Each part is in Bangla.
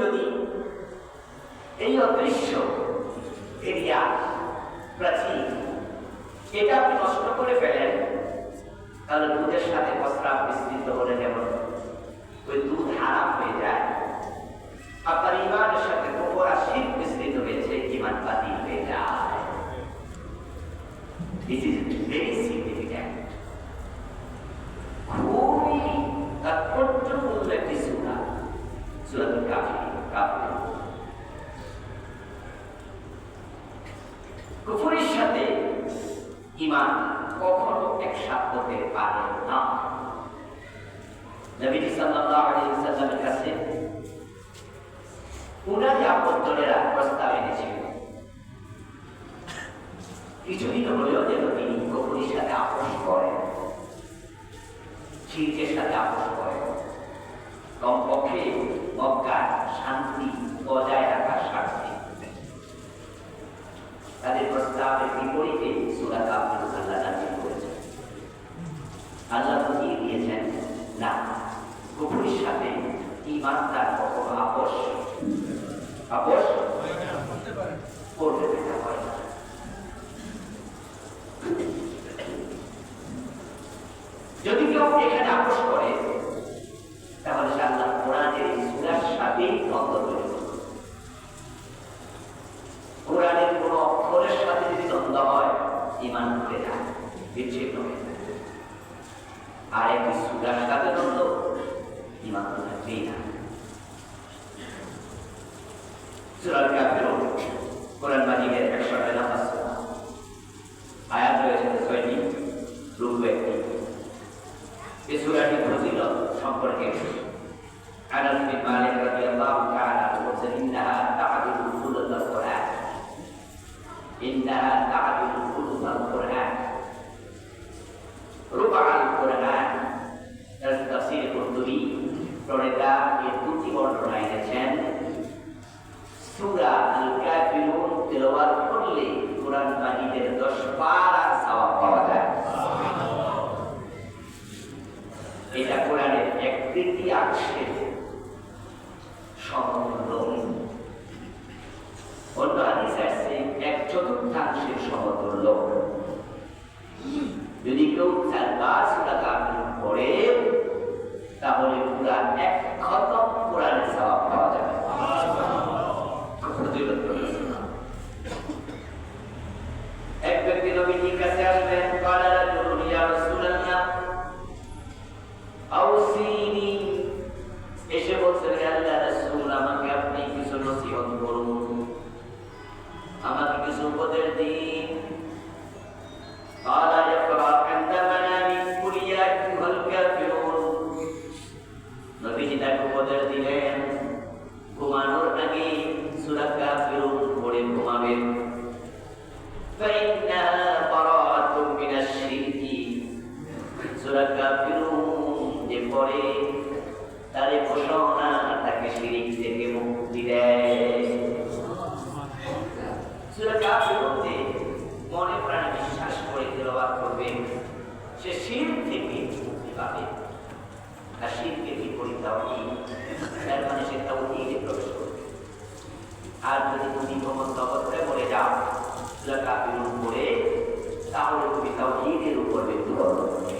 যদি এই অদৃশ্য এরিয়া প্রাচীর এটা আপনি নষ্ট করে ফেলেন, তাহলে দুধের সাথে প্রস্রাব মিশ্রিত হলে যেমন ওই দুধ হারাম হয়ে যায়, আপনার ইমানের সাথে গোবর আর শিরক মিশ্রিত হয়েছে, ইমান বাতিল হয়ে যায়। This is very significant. খুবই তাৎপর্যপূর্ণ একটি সূরা, সূরাতুল কাফিরুন। কুফরের সাথে ঈমান কখনো একসাথে হতে পারে না। নবী সাল্লাল্লাহু আলাইহি ওয়াসাল্লামের কাছে উনার আপত্তরেরা প্রস্তাব এনেছিল, কিছুদিন হলেও যেন তিনি কুফরের সাথে আপোষ করেন, শিরকের সাথে আপোষ করেন, কমপক্ষে মক্কার শান্তি বজায় রাখার স্বার্থে। তাদের প্রস্তাবের বিপরীতে সূরা কাফিরুন আল্লাহ নাযিল করেছেন। আল্লাহ বুঝিয়ে দিয়েছেন, না, কুফরের সাথে ঈমানদার কখনো আপোষ করতে দেওয়া হয় না। যদি কেউ এখানে আপোষ করে, তাহলে সে আল্লাহ কোরআনের এই সূরার সাথে দ্বন্দ্ব তৈরি করবে। কোরআনের কোন অক্ষরের সাথে যদি দ্বন্দ্ব হয়, ঈমান ভুলে যায়, বিচ্ছিন্ন হয়ে যায়। আর একটি সূরার সাথে দ্বন্দ্ব, ঈমান তো থাকবেই না। সূরা কাফিরুন কোরআন মাজিদের 100 নম্বর সূরা, আয়াত রয়েছে 6টি, রুকু 1টি। এই সূরাটি ফজিলত সম্পর্কে আনাস বিন মালিক রাদিয়াল্লাহু তাআলা বলেন, ইন্নাহা তা'দিলু সুলাতাল কুরআন, ইন্নাহা তা'দিলু সুলাতাল কুরআন, রুবা'আল কুরআন। তাফসীর কুরতুবী প্রণেতা এর দুটি বর্ণনা এনেছেন। সূরা আল কাফিরুন তেলাওয়াত করলে কোরআন মাজিদের 10 পারা সওয়াব পাওয়া যায়। এটা কোরআনের 1/3 সমতুল্য। অন্য হাদিসে আছে 1/4 সমতুল্য। যদি কেউ 4 সূরা কাফিরুন পড়ে, তাহলে পুরা 1 খতম কোরআনের সওয়াব পাওয়া যাবে। এক ব্যক্তি নবীজির কাছে আসলেন, قال رجل يا رسول الله আউসিনি, এসে বলছেন, আল্লাহ রাসূল, আমাকে আপনি কিছু নসিহত করুন, আমাকে কিছু উপদেশ দিন। قال يقرأ عند منامك قل يا أيها الكافرون। নবীজি তাকে উপদেশ দিলেন, ঘুমানোর আগে সূরা কাফিরুন পড়ে ঘুমাবেন। فإنها براءة من الشرك। সূরা কাফিরুন যে পড়ে, তার ঘোষণা তাকে শিরক থেকে মুক্তি দেয়। সূরা কাফিরুন যে মনে প্রাণে বিশ্বাস করে তেলাওয়াত করবে, সে শিরক থেকে মুক্তি পাবে। আর শিরকের বিপরীত তাওহীদ, তার মানে সে তাওহীদে প্রবেশ করবে। আর যদি তুমি ঘুমন্ত অবস্থায় মরে যাও সূরা কাফিরুন পড়ে, তাহলে তুমি তাওহীদের উপর মৃত্যুবরণ করবে।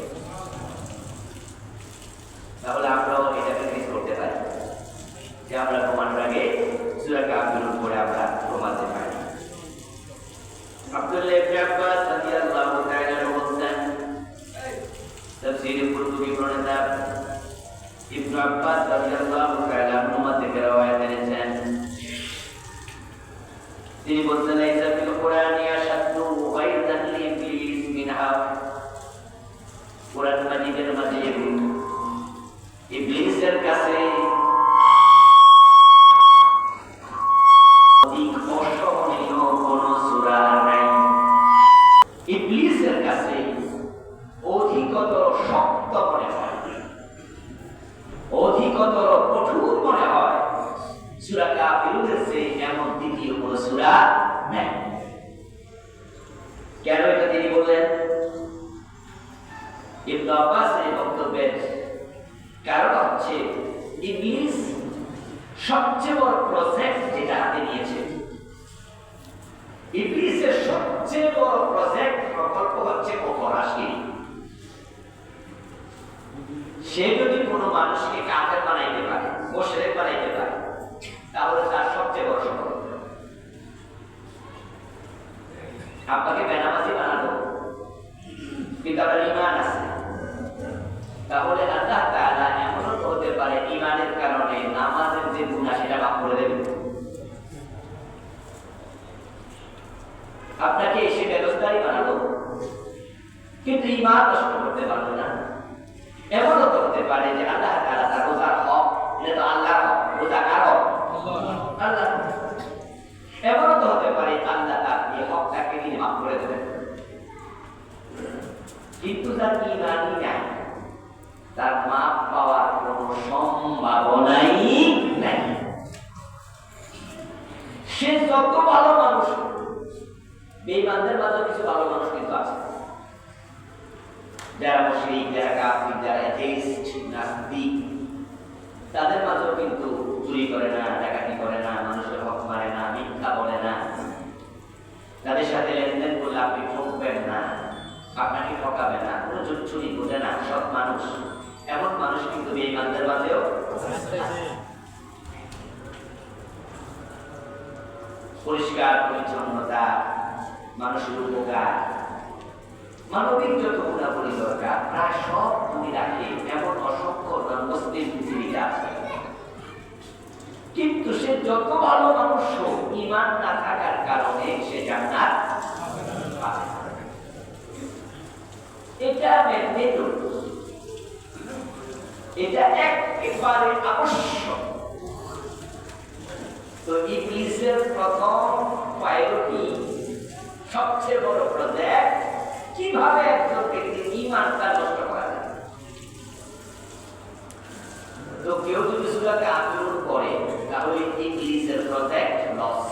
তাহলে আমরাও এটাকে মিস করতে পারি যে আমরা ঘুমানোর আগে সূরা কাফিরুন পড়ে আমরা ঘুমাতে পারি। আব্দুল্লাহ ইবনে আব্বাস রাদিয়াল্লাহু তাআলা বলেন, তাফসীর কুরতুবী প্রণেতা ইবনে আব্বাস রাদিয়াল্লাহু তাআলা আনহুমা থেকে রওয়ায়াত এনেছেন, তিনি বলেন, লাইসা ফিল কুরআনি আশাদ্দু গায়রান লিইবলিস মিনহা। কুরআন মাজিদের মাঝে ইবলিসের কাছে অধিক অসহনীয় কোন সূরা নাই। ইবলিসের কাছে অধিকতর শক্ত মনে হয়, অধিকতর কঠোর মনে হয় সূরা কাফিরুনের চেয়ে এমন দ্বিতীয় কোন সূরা নেই। কেন এটা তিনি বললেন? ইবনে আব্বাসের বক্তব্যের কারণ হচ্ছে ইবলিস সবচেয়ে বড় প্রজেক্ট যেটা হাতে নিয়েছে, ইবলিসের সবচেয়ে বড় প্রজেক্ট প্রকল্প হচ্ছে কুফরাশি। সে যদি কোনো মানুষকে কাফের বানাইতে পারে, মুশরিক বানাইতে পারে, তাহলে তার সবচেয়ে বড় সফলতা। আপনাকে বেনামাজি বানালো, কিন্তু আপনার ঈমান আছে, তাহলে আল্লাহ তাআলা এমন হতে পারে ঈমানের কারণে নামাজের যে গুনাহ সেটা মাফ করে দেবেন। আপনাকে এসে ব্যবস্থাই বানালো, কিন্তু ঈমান নষ্ট করতে পারবে না। এমন হতে পারে যে আল্লাহ তাআলা তার রোজার হক, এটা তো আল্লাহর হক, রোজা কার হক? আল্লাহ। এমন হতে পারে আল্লাহ তার এই হকটাকে তিনি মাফ করে দেবেন, কিন্তু তার ঈমানই নাই, তার মাফ পাওয়ার কোনো সম্ভাবনাই নাই। সে যত ভালো মানুষ, বেঈমানদের মাঝে কিছু ভালো মানুষ কিন্তু আছে, যারা মুশরিক, যারা কাফির, যারা এথেইস্ট, নাস্তিক, তাদের মাঝেও কিন্তু চুরি করে না, ডাকাতি করে না, মানুষের হক মারে না, মিথ্যা বলে না, তাদের সাথে লেনদেন করলে আপনি ঠকবেন না, আপনাকে ঠকাবে না, কোনো চুরি বোঝে না, সৎ মানুষ। এমন মানুষ কিন্তু বেঈমানদের মাঝেও পরিষ্কার পরিচ্ছন্নতা, মানুষের উপকার, মানবিক যত গুণাবলী দরকার প্রায় সব গুণই রাখে এমন অসংখ্য মুসলিম পৃথিবীতে আছে। কিন্তু সে যত ভালো মানুষ হোক, ঈমান না থাকার কারণে সে জান্নাত পাবে না। এটা ম্যান্ডেটরি, এটা একেবারে আবশ্যক। তো ইবলিসের প্রথম প্রায়োরিটি, সবচেয়ে বড় প্রজেক্ট, কিভাবে একজন ব্যক্তির ঈমানটা নষ্ট করা যায়। তো কেউ যদি সূরা কাফিরুন পড়ে, তাহলে ইবলিসের প্রজেক্ট লস।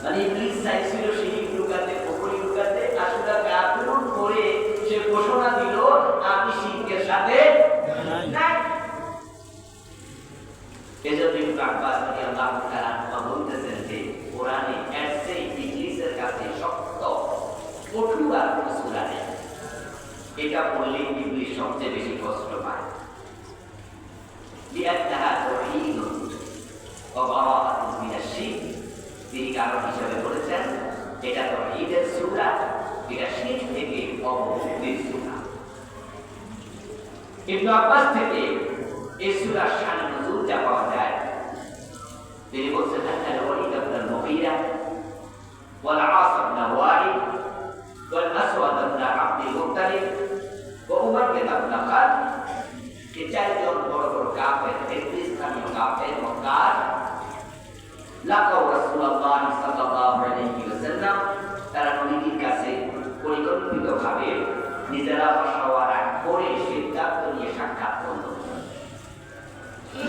মানে ইবলিস চাইছিল শিরিক লুকাতে, কুফরি লুকাতে, আর সূরা কাফিরুন পড়ে সে ঘোষণা দিল আমি শিরকের সাথে নাই। এজন্য ইবনে আব্বাস রাদিয়াল্লাহু তাআলা বলতেছেন যে কোরআনে এর চেয়ে ইবলিসের কাছে শক্ত কঠোর আর কোনো সূরা নেই। এটা পড়লে ইবলিস সবচেয়ে বেশি কষ্ট পায়। লিআন্নাহা তাওহীদুন ওয়া বারাআতুন মিনাশ শিরক। তিনি কারণ হিসেবে বলেছেন এটা তাওহীদের সূরা, এটা শিরক থেকে অবমুক্তির সূরা। ইবনে আব্বাস থেকে এই সূরার শান নুজুল যা পাওয়া যায়, তিনি বলছেন আল ওয়ালিদ ইবনে মুগীরা ওয়াল আস ইবনে ওয়াইল ওয়াল আসওয়াদ ইবনে আব্দুল মুত্তালিব ওয়া উমাইয়া ইবনে খালদ, এই চারজন বড় বড় কাফের, স্থানীয় কাফের মক্কার, লাকাউ রাসূলুল্লাহ সাল্লাল্লাহু আলাইহি ওয়াসাল্লাম, তারা নবীর কাছে পরিকল্পিতভাবে নিজেরা মশওয়ারা করে সিদ্ধান্ত নিয়ে সাক্ষাৎ করল।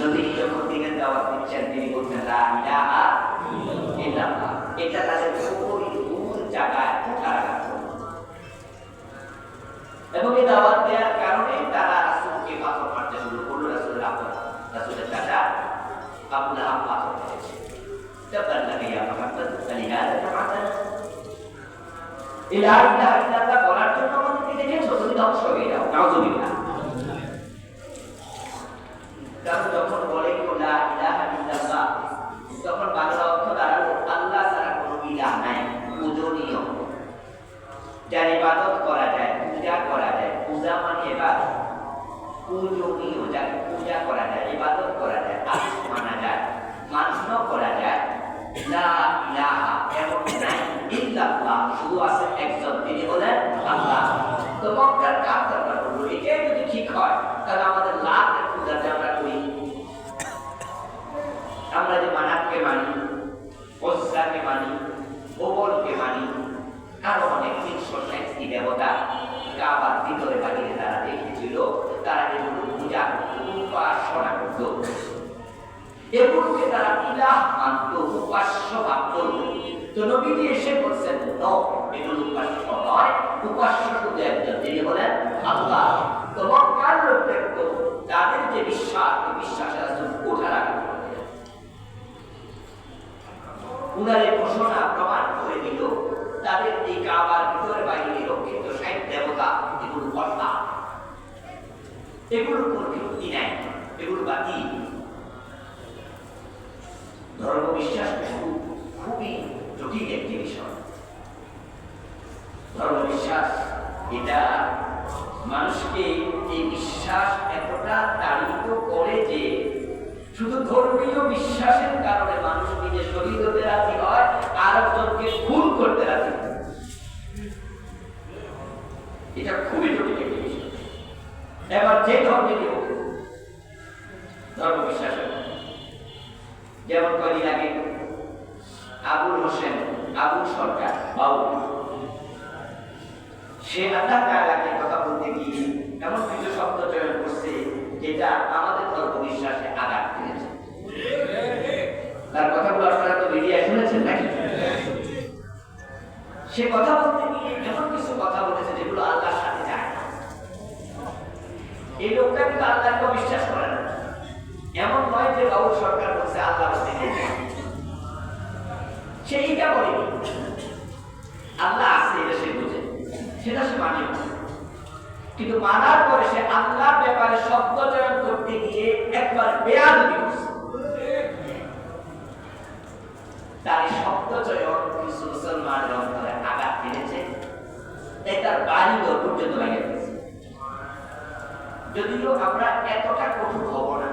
নবী যখন দিনের দাওয়াত দিচ্ছেন, তিনি বলছেন লা ইলাহা ইল্লাল্লাহ। এটা তাদের খুবই দূর জায়গায় কারাগার করল, এবং এই দাওয়াত দেওয়ার কারণে তারা রাসূলকে পাথর মারতে শুরু করলো। রাসূলের চাচা আবু লাহাব পাথর মেরেছে। তাবাল্লাকা ইয়া মুহাম্মদ আলিহাযা তাআতানা, লা ইলাহা ইল্লাল্লাহ বলার জন্য আমাদেরকে ডেকেছো, তুমি ধ্বংস হয়ে যাও। নাউযুবিল্লাহ। কারণ যখন বলে লা ইলাহা ইল্লাল্লাহ, তখন বাংলা অর্থ দাঁড়ালো আল্লাহ ছাড়া কোনো ইলাহ নাই, পূজনীয়, যার ইবাদত করা যায়, পূজা করা যায়। পূজা মানে ইবাদত, পূজনীয়, যাকে পূজা করা যায়, ইবাদত করা যায়, আদেশ মানা যায়, মান্য করা যায়। লা ইলাহা এমন নাই, ইল্লাল্লাহ শুধু আছে একজন, তিনি হলেন আল্লাহ। তো মক্কার কাফেররা বলল এটাই যদি ঠিক হয়, তাহলে আমাদের লাতের পূজাতে আমরা করি, আমরা যে মানাতকে মানি, ওজ্জাকে মানি, ওবলকে মানি, আরো অনেক 360টি দেবতা কাবার ভিতরে বাহিরে তারা দেখেছিল, তারা এগুলো পূজা করত, উপাসনা করত, এগুলোকে তারা ইলাহ মানত, উপাস্য ভাবত। তো নবীজি এসে বলছেন এগুলো উপাস্য নয়, উপাস্য শুধু একজন, তিনি হলেন আল্লাহ। তো মক্কার লোক দেখতো তাদের যে বিশ্বাস, ওই বিশ্বাসের ওঠার আগে উনারে ঘোষণা প্রমাণ করে দিল তাদের এই কাবার ভিতরে বাইরে রক্ষিত 60 দেবতা এগুলো কর্তা, এগুলোর কোন ভিত্তি নাই, এগুলো বাকি। ধর্ম বিশ্বাস খুবই জটিল একটি বিষয়। ধর্ম বিশ্বাস এটা মানুষকে এই বিশ্বাস এতটা তাড়িত করে যে শুধু ধর্মীয় বিশ্বাসের কারণে মানুষ নিজে শহীদ হতে রাজি হয়, আর একজনকে খুন করতে রাজি হয়। এটা খুবই জটিল একটি বিষয়। এবার যে ধর্মেরই হোক ধর্ম বিশ্বাসের, যেমন কদিন আগে আবুল হোসেন, আবুল সরকার বাউল, সে আল্লাহ তাআলাকে কথা বলতে গিয়ে এমন কিছু শব্দ চয়ন করছে যেটা আমাদের ধর্ম বিশ্বাসে আঘাত দিয়েছে। তার কথাগুলো আপনারা তো মিডিয়ায় শুনেছেন নাকি? সে কথা বলতে গিয়ে এমন কিছু কথা বলেছে যেগুলো আল্লাহর সাথে যায় না। এই লোকটা কিন্তু আল্লাহকে বিশ্বাস করে না। এমন নয় যে বাউল সরকার বলছে আল্লাহ বলতে নেই, সে এইটা বলেনি আল্লাহ আছে, এটা সে বুঝে, সেটা সে মানে। কিন্তু মানার পরে সে আল্লাহর ব্যাপারে শব্দ চয়ন করতে গিয়ে একবার বেয়াদবি করছে। তার এই শব্দ চয়ন কিছু মুসলমানের অন্তরে আঘাত এনেছে, তাই তার বাড়ি ঘর পর্যন্ত লাগে গেছে। যদিও আমরা এতটা কঠোর হব না,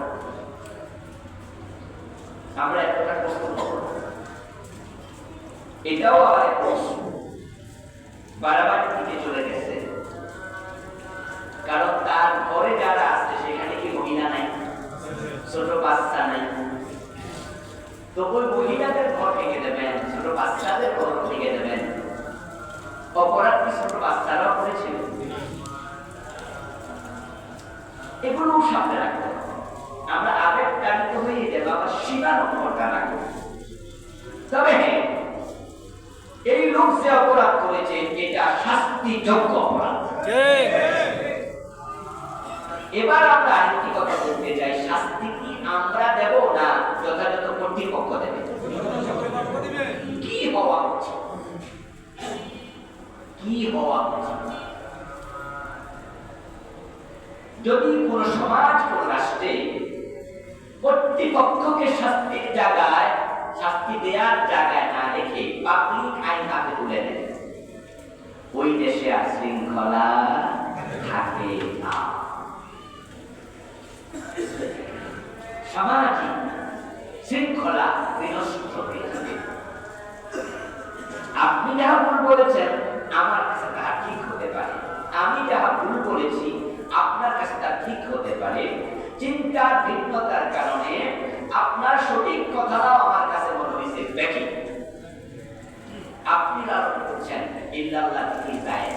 আমরা এতটা কঠোর হব না, এটাও আবার এক প্রশ্ন। বাড়াবাড়ি দিকে চলে গেছে, কারণ তার ঘরে যারা আছে সেখানে কি মহিলা নাই, ছোট বাচ্চা নাই, তো ওই মহিলাদের ঘর ভেঙে দেবেন, ছোট বাচ্চাদের ঘর ভেঙে দেবেন। অপরাধ কি ছোট বাচ্চারাও করেছিল? এগুলো সামনে রাখতে হবে। আমরা আবেগ তাড়িত হয়ে যাব, আবার সীমানটা রাখবো। তবে হ্যাঁ, এই লোক যে অপরাধ করেছে এটা শাস্তিযোগ্য অপরাধ। এবার আমরা আরেকটি কথা বলতে চাই, শাস্তি কি আমরা দেব না যথাযথ কর্তৃপক্ষ দেবে? কি হওয়া উচিত? কি হওয়া উচিত? যদি কোন সমাজ, কোন রাষ্ট্রে কর্তৃপক্ষকে শাস্তির জায়গায়, শাস্তি দেওয়ার জায়গায় না রেখে পাবলিক আইন হাতে তুলে নেয়, ওই দেশে আর শৃঙ্খলা থাকে না। সামাজিক শৃঙ্খলা বিনষ্ট হয়ে যাবে। আপনি যাহা ভুল বলেছেন আমার কাছে তাহা ঠিক হতে পারে, আমি যাহা ভুল বলেছি আপনার কাছে তা ঠিক হতে পারে। চিন্তার ভিন্নতার কারণে আপনার সঠিক কথাটাও আমার কাছে মনে হয়েছে ব্যাঠিক। আপনি লালন করছেন ইল্লাল্লাহ জিকির গায়ে,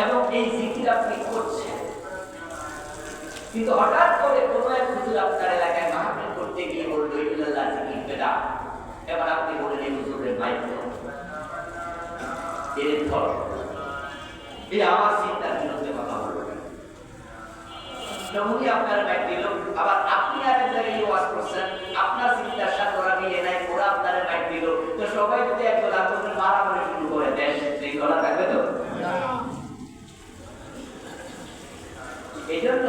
এবং এই জিকির আপনি করছেন, কিন্তু হঠাৎ করে কোনো এক হুজুর আপনার এলাকায় মাহফিল করতে গিয়ে বলল ইল্লাল্লাহ জিকির বেদা। এবার আপনি বলেন এই হুজুরের মাইক এর ধর, এই আমার চিন্তার বিরুদ্ধে কথা বলবে, উনি আপনার মাইক দিল। আবার আপনি আরেক জায়গায় ওয়াজ করছেন, আপনার চিন্তার সাথে ওরা মিলে নাই, ওরা আপনার মাইক দিল। তো সবাই যদি একজন আপনাদের মারামারি শুরু করে দেশ, শৃঙ্খলা থাকবে তো? এই জন্য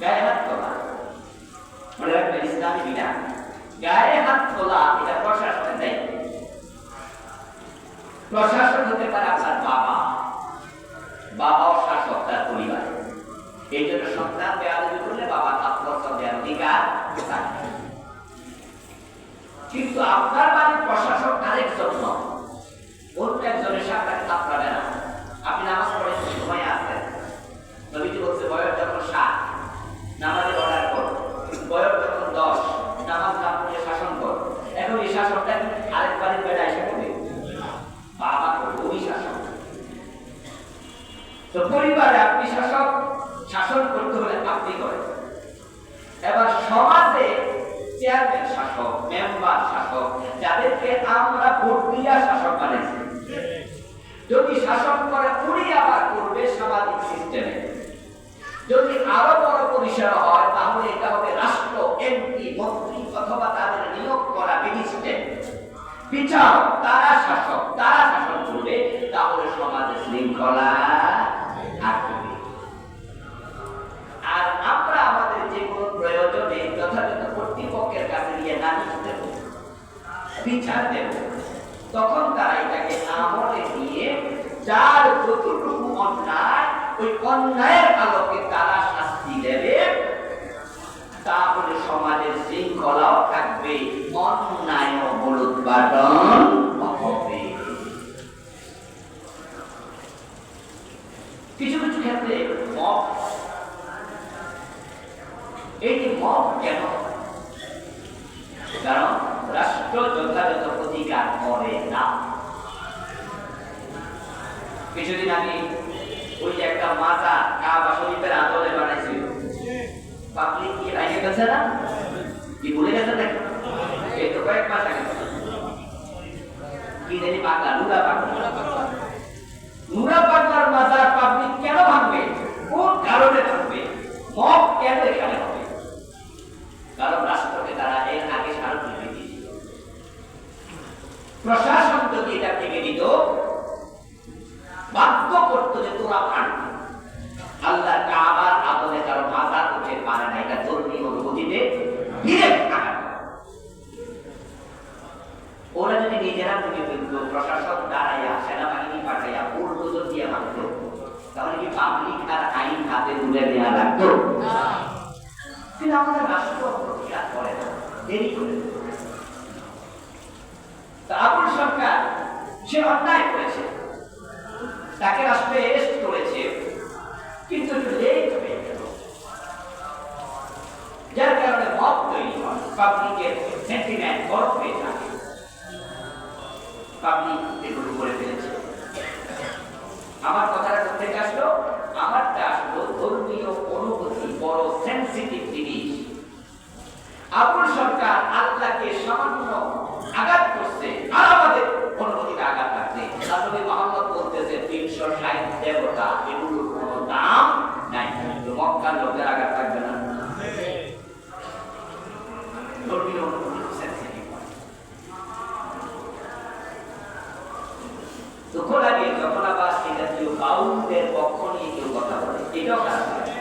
গায়ে হাত তোলা, মনে রাখবেন ইসলামী বিধান, গায়ে হাত তোলা এটা প্রশাসনের দায়িত্ব। প্রশাসন হতে পারে আপনার বাবা, বাবাও শাসক তার পরিবার। এই জন্য সন্তান বেয়াদবি করলে বাবা থাপ্পড় দেওয়ার অধিকার থাকে। কিন্তু আপনার বাড়ির প্রশাসক আরেকজন নয়, অন্য একজনের সাথে থাপ্পড়াবে না। আপনি নামাজ পড়েন, সময় আছেন, নবীজি বলছে বয়স যখন 7 নামাজের অর্ডার করো, বয়স যখন 10 নামাজ না পড়লে শাসন করো। এখন এই শাসনটা আরেক বাড়ির বেড়া এসে করবে, বাবা করবে, ওই শাসন। তো পরিবারে আপনি শাসক, শাসন করতে হলে আপনি করেন। এবার সমাজে চেয়ারম্যান শাসক, মেম্বার শাসক, যাদেরকে আমরা ভোট দিয়া শাসক বানাইছি, যদি শাসন করে উনি আবার করবে সামাজিক সিস্টেমে। যদি আরো বড় পরিসর হয় তাহলে এটা হবে রাষ্ট্র, এমপি, মন্ত্রী অথবা তাদের নিয়োগ করা ম্যাজিস্ট্রেট, বিচারক, তারা শাসক, তারা শাসন করবে। তাহলে সমাজে শৃঙ্খলা থাকবে। আর আমরা আমাদের যে কোনো প্রয়োজনে যথাযথ কর্তৃপক্ষের কাছে গিয়ে নালিশ দেব, বিচার দেব, তখন তারা এটাকে আমলে নিয়ে যার যতটুকু অন্যায়, ওই অন্যায়ের আলোকে তারা শাস্তি দেবে। তাহলে সমাজের শৃঙ্খলাও থাকবে, অন্যায় মূলোৎপাটন হবে। কিছু কিছু ক্ষেত্রে মব, এই যে মব কেন? কারণ রাষ্ট্র যথাযথ প্রতিকার করে না। কিছুদিন আগে ওই যে একটা মাথা কাবা শরীফের আদলে বানাইছিল, পাবলিক কি ভেঙে গেছে না? কি ভুলে গেছে নাকি? এই তো কয়েক মাস আগে কি জানি পাগলা, নুরা পাগলার মাজার পাবলিক কেন ভাঙবে? কোন কারণে ভাঙবে? মব কেন এখানে হবে? কারণ রাষ্ট্রকে তারা এর আগে স্মারকলিপি দিয়েছিল। প্রশাসন যদি এটা ভেঙে দিত, বাধ্য করতো যে তোরা ভাঙ। আল্লাহর কাবার আদলে কারো মাজার উঠে পারে না, এটা ধর্মীয় অনুভূতিতে ডিরেক্ট আঘাত। ওরা যদি নিজেরা ভেঙে ফেলত, প্রশাসন দাঁড়াইয়া, সেনাবাহিনী পাঠাইয়া বুলডোজার দিয়ে ভাঙত, তাহলে কি পাবলিক আর আইন হাতে তুলে নেওয়া লাগতো? কিন্তু আমাদের রাষ্ট্র প্রতিকার করে না, দেরি করে। আবুল সরকার সে অন্যায় করেছে, তাকে রাষ্ট্র অ্যারেস্ট করেছে, কিন্তু একটু লেট হয়ে গেল, যার কারণে মব তৈরি হয়, পাবলিকের সেন্টিমেন্ট বড় হয়ে থাকে, পাবলিক এগুলো করে ফেলেছে। আমার কথাটা কোথেকে আসলো? আমারটা আসলো ধর্মীয় অনুভূতি, বড় সেন্সিটিভ জিনিস। আবুল সরকার আল্লাহকে সামান্য আঘাত করছে, আর আমাদের অনুভূতিতে আঘাত লাগছে। নবী মুহাম্মদ বলতেছে 360 দেবতা, এগুলোর কোনো দাম নাই। তো মক্কার লোকের আঘাত লাগবে না? ধর্মীয় অনুভূতি সেন্সিটিভ। দুঃখ লাগে যখন আবার এই জাতীয় বাউলদের পক্ষ নিয়ে কেউ কথা বলে, এটাও খারাপ লাগে।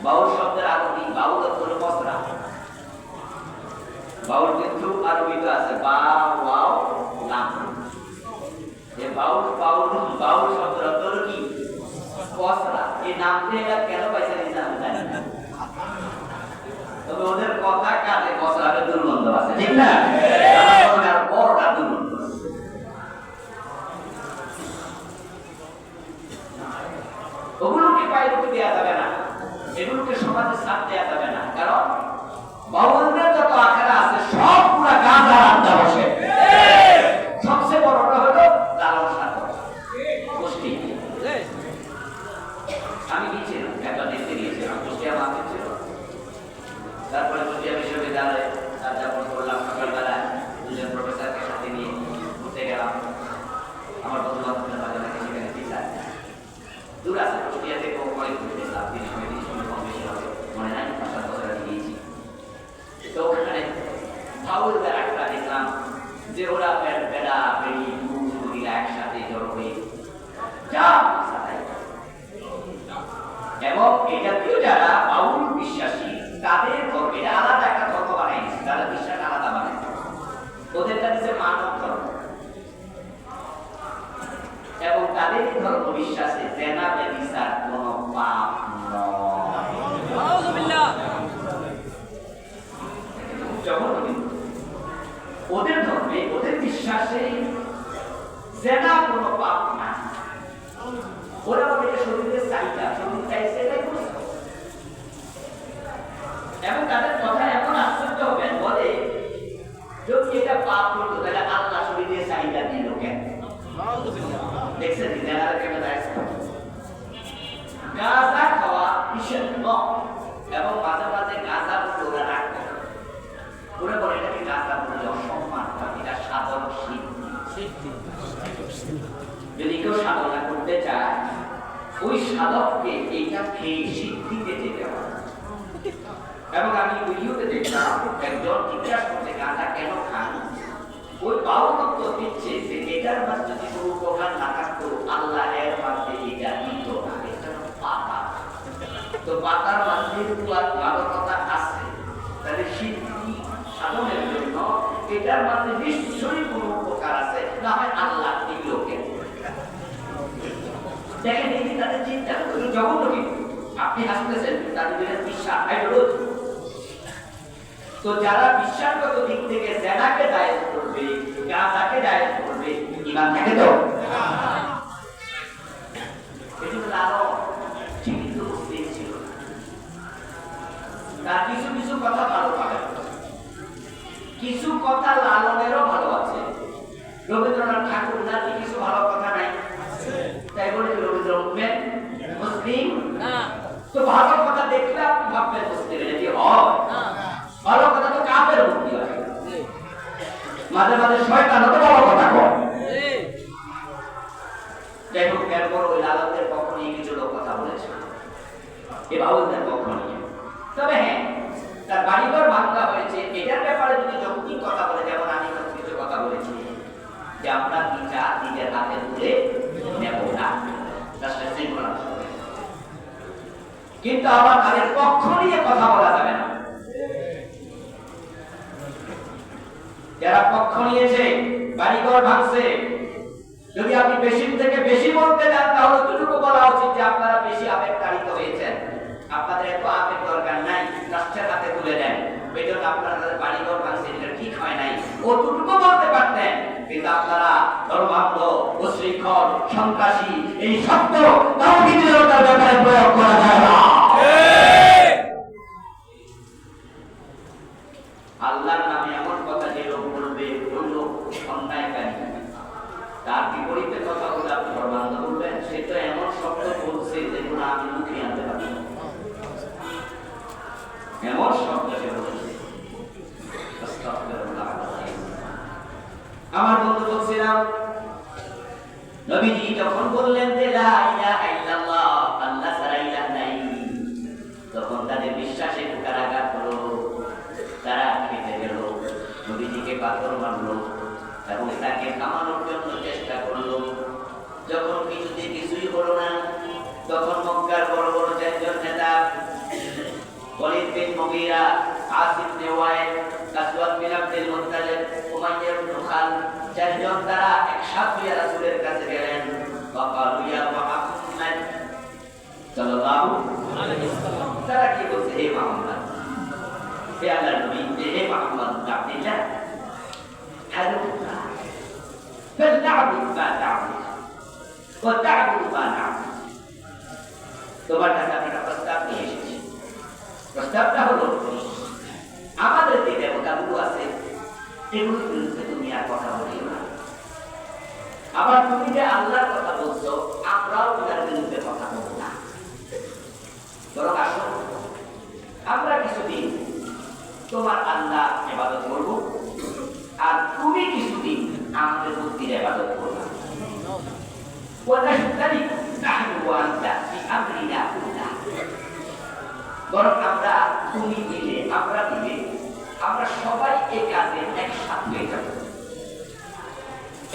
বাউল শব্দের আরবি, বাউল হলো মসরা। বাউল কিন্তু আরবিতে আছে বা ওয়াও লাম। এই বাউল শব্দের অর্থ হলো কি? মসরা। এই নামটা কেন পাইছে নিজে আমি জানি না, তবে ওদের কথা কাজে মসরাতে দুর্গন্ধ আছে, ঠিক না? আর বড়টা দুর্গন্ধ। ওগুলোকে পাইরুটি দেওয়া যাবে না, এগুলোকে সমাজে ছাড় দেওয়া যাবে না। কারণ বাউলদের যত আখড়া আছে সব পুরা গাঁজা আড্ডা বসে। সবচেয়ে বড়টা হলো লালন সাগর গোষ্ঠী। আমি গিয়েছিলাম, একটা দেখতে গিয়েছিলাম, কুষ্টিয়া মাহফিল ছিল। তারপরে কুষ্টিয়া বিশ্ববিদ্যালয়ে যাপন করলাম। সকালবেলা দুজন প্রফেসরকে সাথে নিয়ে ঘুরতে গেলাম। আমার বন্ধু বান্ধবদের মাঝে নাকি সেখানে টিচার দূর আছে, কুষ্টিয়া থেকে অনেক ঘুরতে গেলাম। 30 মিনিট কম বেশি হবে, মনে নাই, 5-7 বছর আগে গিয়েছি। তো ওখানে বাউলদের একটা দেখলাম যে ওরা বেড়া বেড়ি মহিলা একসাথে জড়ো হয়ে যা সাজায়। এবং এটা কেউ যারা বাউল বিশ্বাসী তাদের ধর্মে আলাদা একটা ধর্ম বানাইছে, তারা বিশ্বাস আলাদা বানায়। ওদের কাছে মানব ধর্ম, এবং তাদের ধর্ম বিশ্বাসে জেনা ব্যভিচার কোনো পাপ নয়। ওদের ধর্মে, ওদের বিশ্বাসে জেনা কোনো পাপ না। ওরা ওদের শরীরের চাহিদা, শরীর চাইছে এটাই করছে। এবং তাদের কথা এমন আশ্চর্য হবেন, বলে যদি এটা পাপ করতো তাহলে আল্লাহ শরীরের চাহিদা দিল কেন? দেখছেন জেনারা কেন দাঁড়াচ্ছে? গাঁজা খাওয়া নিষিদ্ধ, এবং মাঝে মাঝে গাঁজা ওরা রাখতো। ওরা বলে এটাকে গাঁজা বলে অসম্মান, এটা সাধন সিদ্ধি। যদি কেউ সাধনা করতে চায় ওই সাধককে এইটা খেয়ে সিদ্ধিতে যেতে হয়। এবং আমি ভিডিওতে দেখলাম একজন জিজ্ঞাসা করছে গাঁজা কেন খান, ওই বাউলত্ব দিচ্ছে যে এটার মধ্যে যদি কোনো উপকার না থাকতো আল্লাহ এর মধ্যে এটা দিত না, এটা পাতা, তো পাতার মধ্যে মাদকতা আছে, তাহলে সিদ্ধি সাধনের জন্য এটার মধ্যে নিশ্চয়ই কোনো উপকার আছে, না হয় আল্লাহ দিল কেন। দেখেন এই যে তাদের চিন্তা জগৎ কিন্তু আপনি হাসতেছেন তাদের বিশ্বাস আইডিওলজি। তো যারা বিশ্বাসগত দিক থেকে জেনাকে জায়েজ করবে, গাঁজাকে জায়েজ করবে, ঈমান থাকে তো? এটি হলো লালন, ঠিকই তো মুসলিম ছিল। তার কিছু কিছু কথা ভালো পাবে, কিছু কথা লালনেরও ভালো আছে। রবীন্দ্রনাথ ঠাকুর নাকি কিছু ভালো কথা নাই, তাই বলে রবীন্দ্রনাথ মুসলিম না। তো ভালো কথা দেখলে আপনি ভাববেন মুসলিম, এটা কি হয়? ভালো কথা তো কাফের মুক্তি হয়, মাঝে মাঝে শয়তানও তো ভালো কথা কয়। যাই হোক, এরপর ওই লালনদের পক্ষ নিয়ে কিছু লোক কথা বলেছে, এ বাউলদের পক্ষ নিয়ে। তবে হ্যাঁ, তার বাড়িঘর ভাঙা হয়েছে এটার ব্যাপারে যদি যৌক্তিক কথা বলে, যেমন আমি কিছু কথা বলেছি যে আমরা বিচার নিজের হাতে তুলে নেব না, কিন্তু আবার তাদের পক্ষ নিয়ে কথা বলা যাবে না। যারা পক্ষ নিয়েছে, বাড়িঘর ভাঙছে, যদি আপনি বেশি থেকে বেশি বলতে যান তাহলে যতটুকু বলা উচিত যে আপনারা বেশি আবেগতাড়িত হয়েছেন, আপনাদের এত আবেগ দরকার নাই, রাষ্ট্রের হাতে তুলে দেন, এই জন্য আপনারা তাদের বাড়িঘর ভাঙছে, এটা ঠিক হয় নাই, অতটুকু বলতে পারতেন। কিন্তু আপনারা ধর্মান্ধ, উশৃঙ্খল, সন্ত্রাসী এই শব্দ তাওহীদের ব্যাপারে প্রয়োগ করা যায় না। আল্লাহর নামে এমন কথা যে লোক বলবে ওই লোক অন্যায়কারী, তার বিপরীতে কথা বলে আপনি ধর্মান্ধ বলবেন, সে তো এমন শব্দ বলছে যেগুলো আমি মুখে আনতে পারি, এমন শব্দ সে বলেছে। আমার বন্ধু বলছিলাম, নবীজি যখন বললেন যে লা ইলাহা ইল্লাল্লাহ, আল্লাহ ছাড়া ইলাহ নাই, তখন তাদের বিশ্বাসে কারাঘাত হলো, তারা খেতে গেল, নবীজিকে পাথর মারলো এবং তাকে থামানোর জন্য চেষ্টা করলো। যখন কিছুই হলো না, তখন মক্কার বড় বড় চারজন নেতা ওয়ালিদ বিন মুগীরা, আসিফ বিন ওয়াইল, আসওয়াদ বিন আব্দুল মুত্তালিব, উমাইয়া ইবনে খালদ, চারজন তারা একসাথে রাসূলের কাছে গেলেন। ফাকালু ইয়া মুহাম্মদ সাল্লাল্লাহু আলাইহি ওয়াসাল্লাম, তারা কি বলছে, হে মুহাম্মদ, হে আল্লাহর নবী, হে মুহাম্মদ আব্দুল্লাহ, হালুকা ফালনা'বুদ মা তা'বুদ ওয়া তা'বুদ মা না'বুদ। তোমার কাছে আমি একটা প্রস্তাব নিয়ে এসেছি। প্রস্তাবটা হলো, আমাদের যে দেবতাগুলো আছে এগুলোর বিরুদ্ধে তুমি আর কথা বলিও না। আবার তুমি যে আল্লাহর কথা বলছো, আমরাও তার বিরুদ্ধে কথা বলবো না, বরং আসো আমরা কিছুদিন তোমার আল্লাহ ইবাদত করবো, আর তুমি কিছুদিন আমাদের মূর্তির ইবাদত করবে। বরং আমরা তুমি দিলে আমরা দিলে আমরা সবাই এই কাজে একসাথে হয়ে যাব।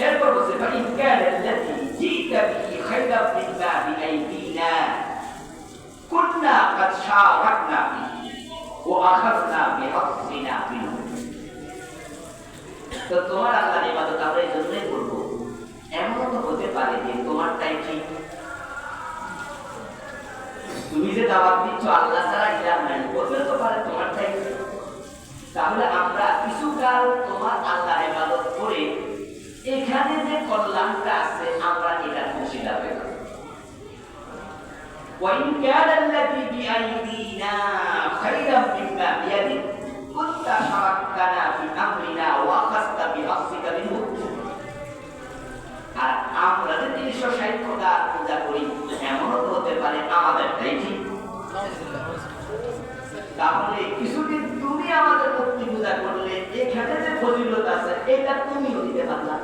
এরপর বলছে ফাইন কানা আল্লাযী জিতা বিহি খায়রাম মিন বাদি আইদিনা কুননা কাদ শারাকনা বিহি ওয়া আখাযনা বিহাজ্জিনা মিনহু। তো তোমার আল্লাহর ইবাদত আমরা এই জন্যই করব, এমন তো হতে পারে যে তোমারটাই ঠিক, তুমি যে দাওয়াত দিচ্ছ আল্লাহ ছাড়া ইলাহ নাই, বলতে তো পারে তোমারটাই ঠিক। তাহলে আমরা কিছুকাল তোমার আল্লাহর ইবাদত করে এখানে যে কল্যাণটা আছে আমরা এটা খুশি লাভ করব। ওয়াইন কানা আল্লাযী বিআইদিনা খায়রাম মিম্মা বিয়াদিক কুনতা শারাকতানা ফি আমরিনা ওয়া আখাযতা বিহাজ্জিকা মিনহু। আর আমরা যে 360 খোদা পূজা করি, এমনও হতে পারে আমাদেরটাই ঠিক। তাহলে কিছুদিন তুমি আমাদের মূর্তি পূজা করলে এখানে যে ফজিলত আছে এটা তুমিও দিতে পারলা,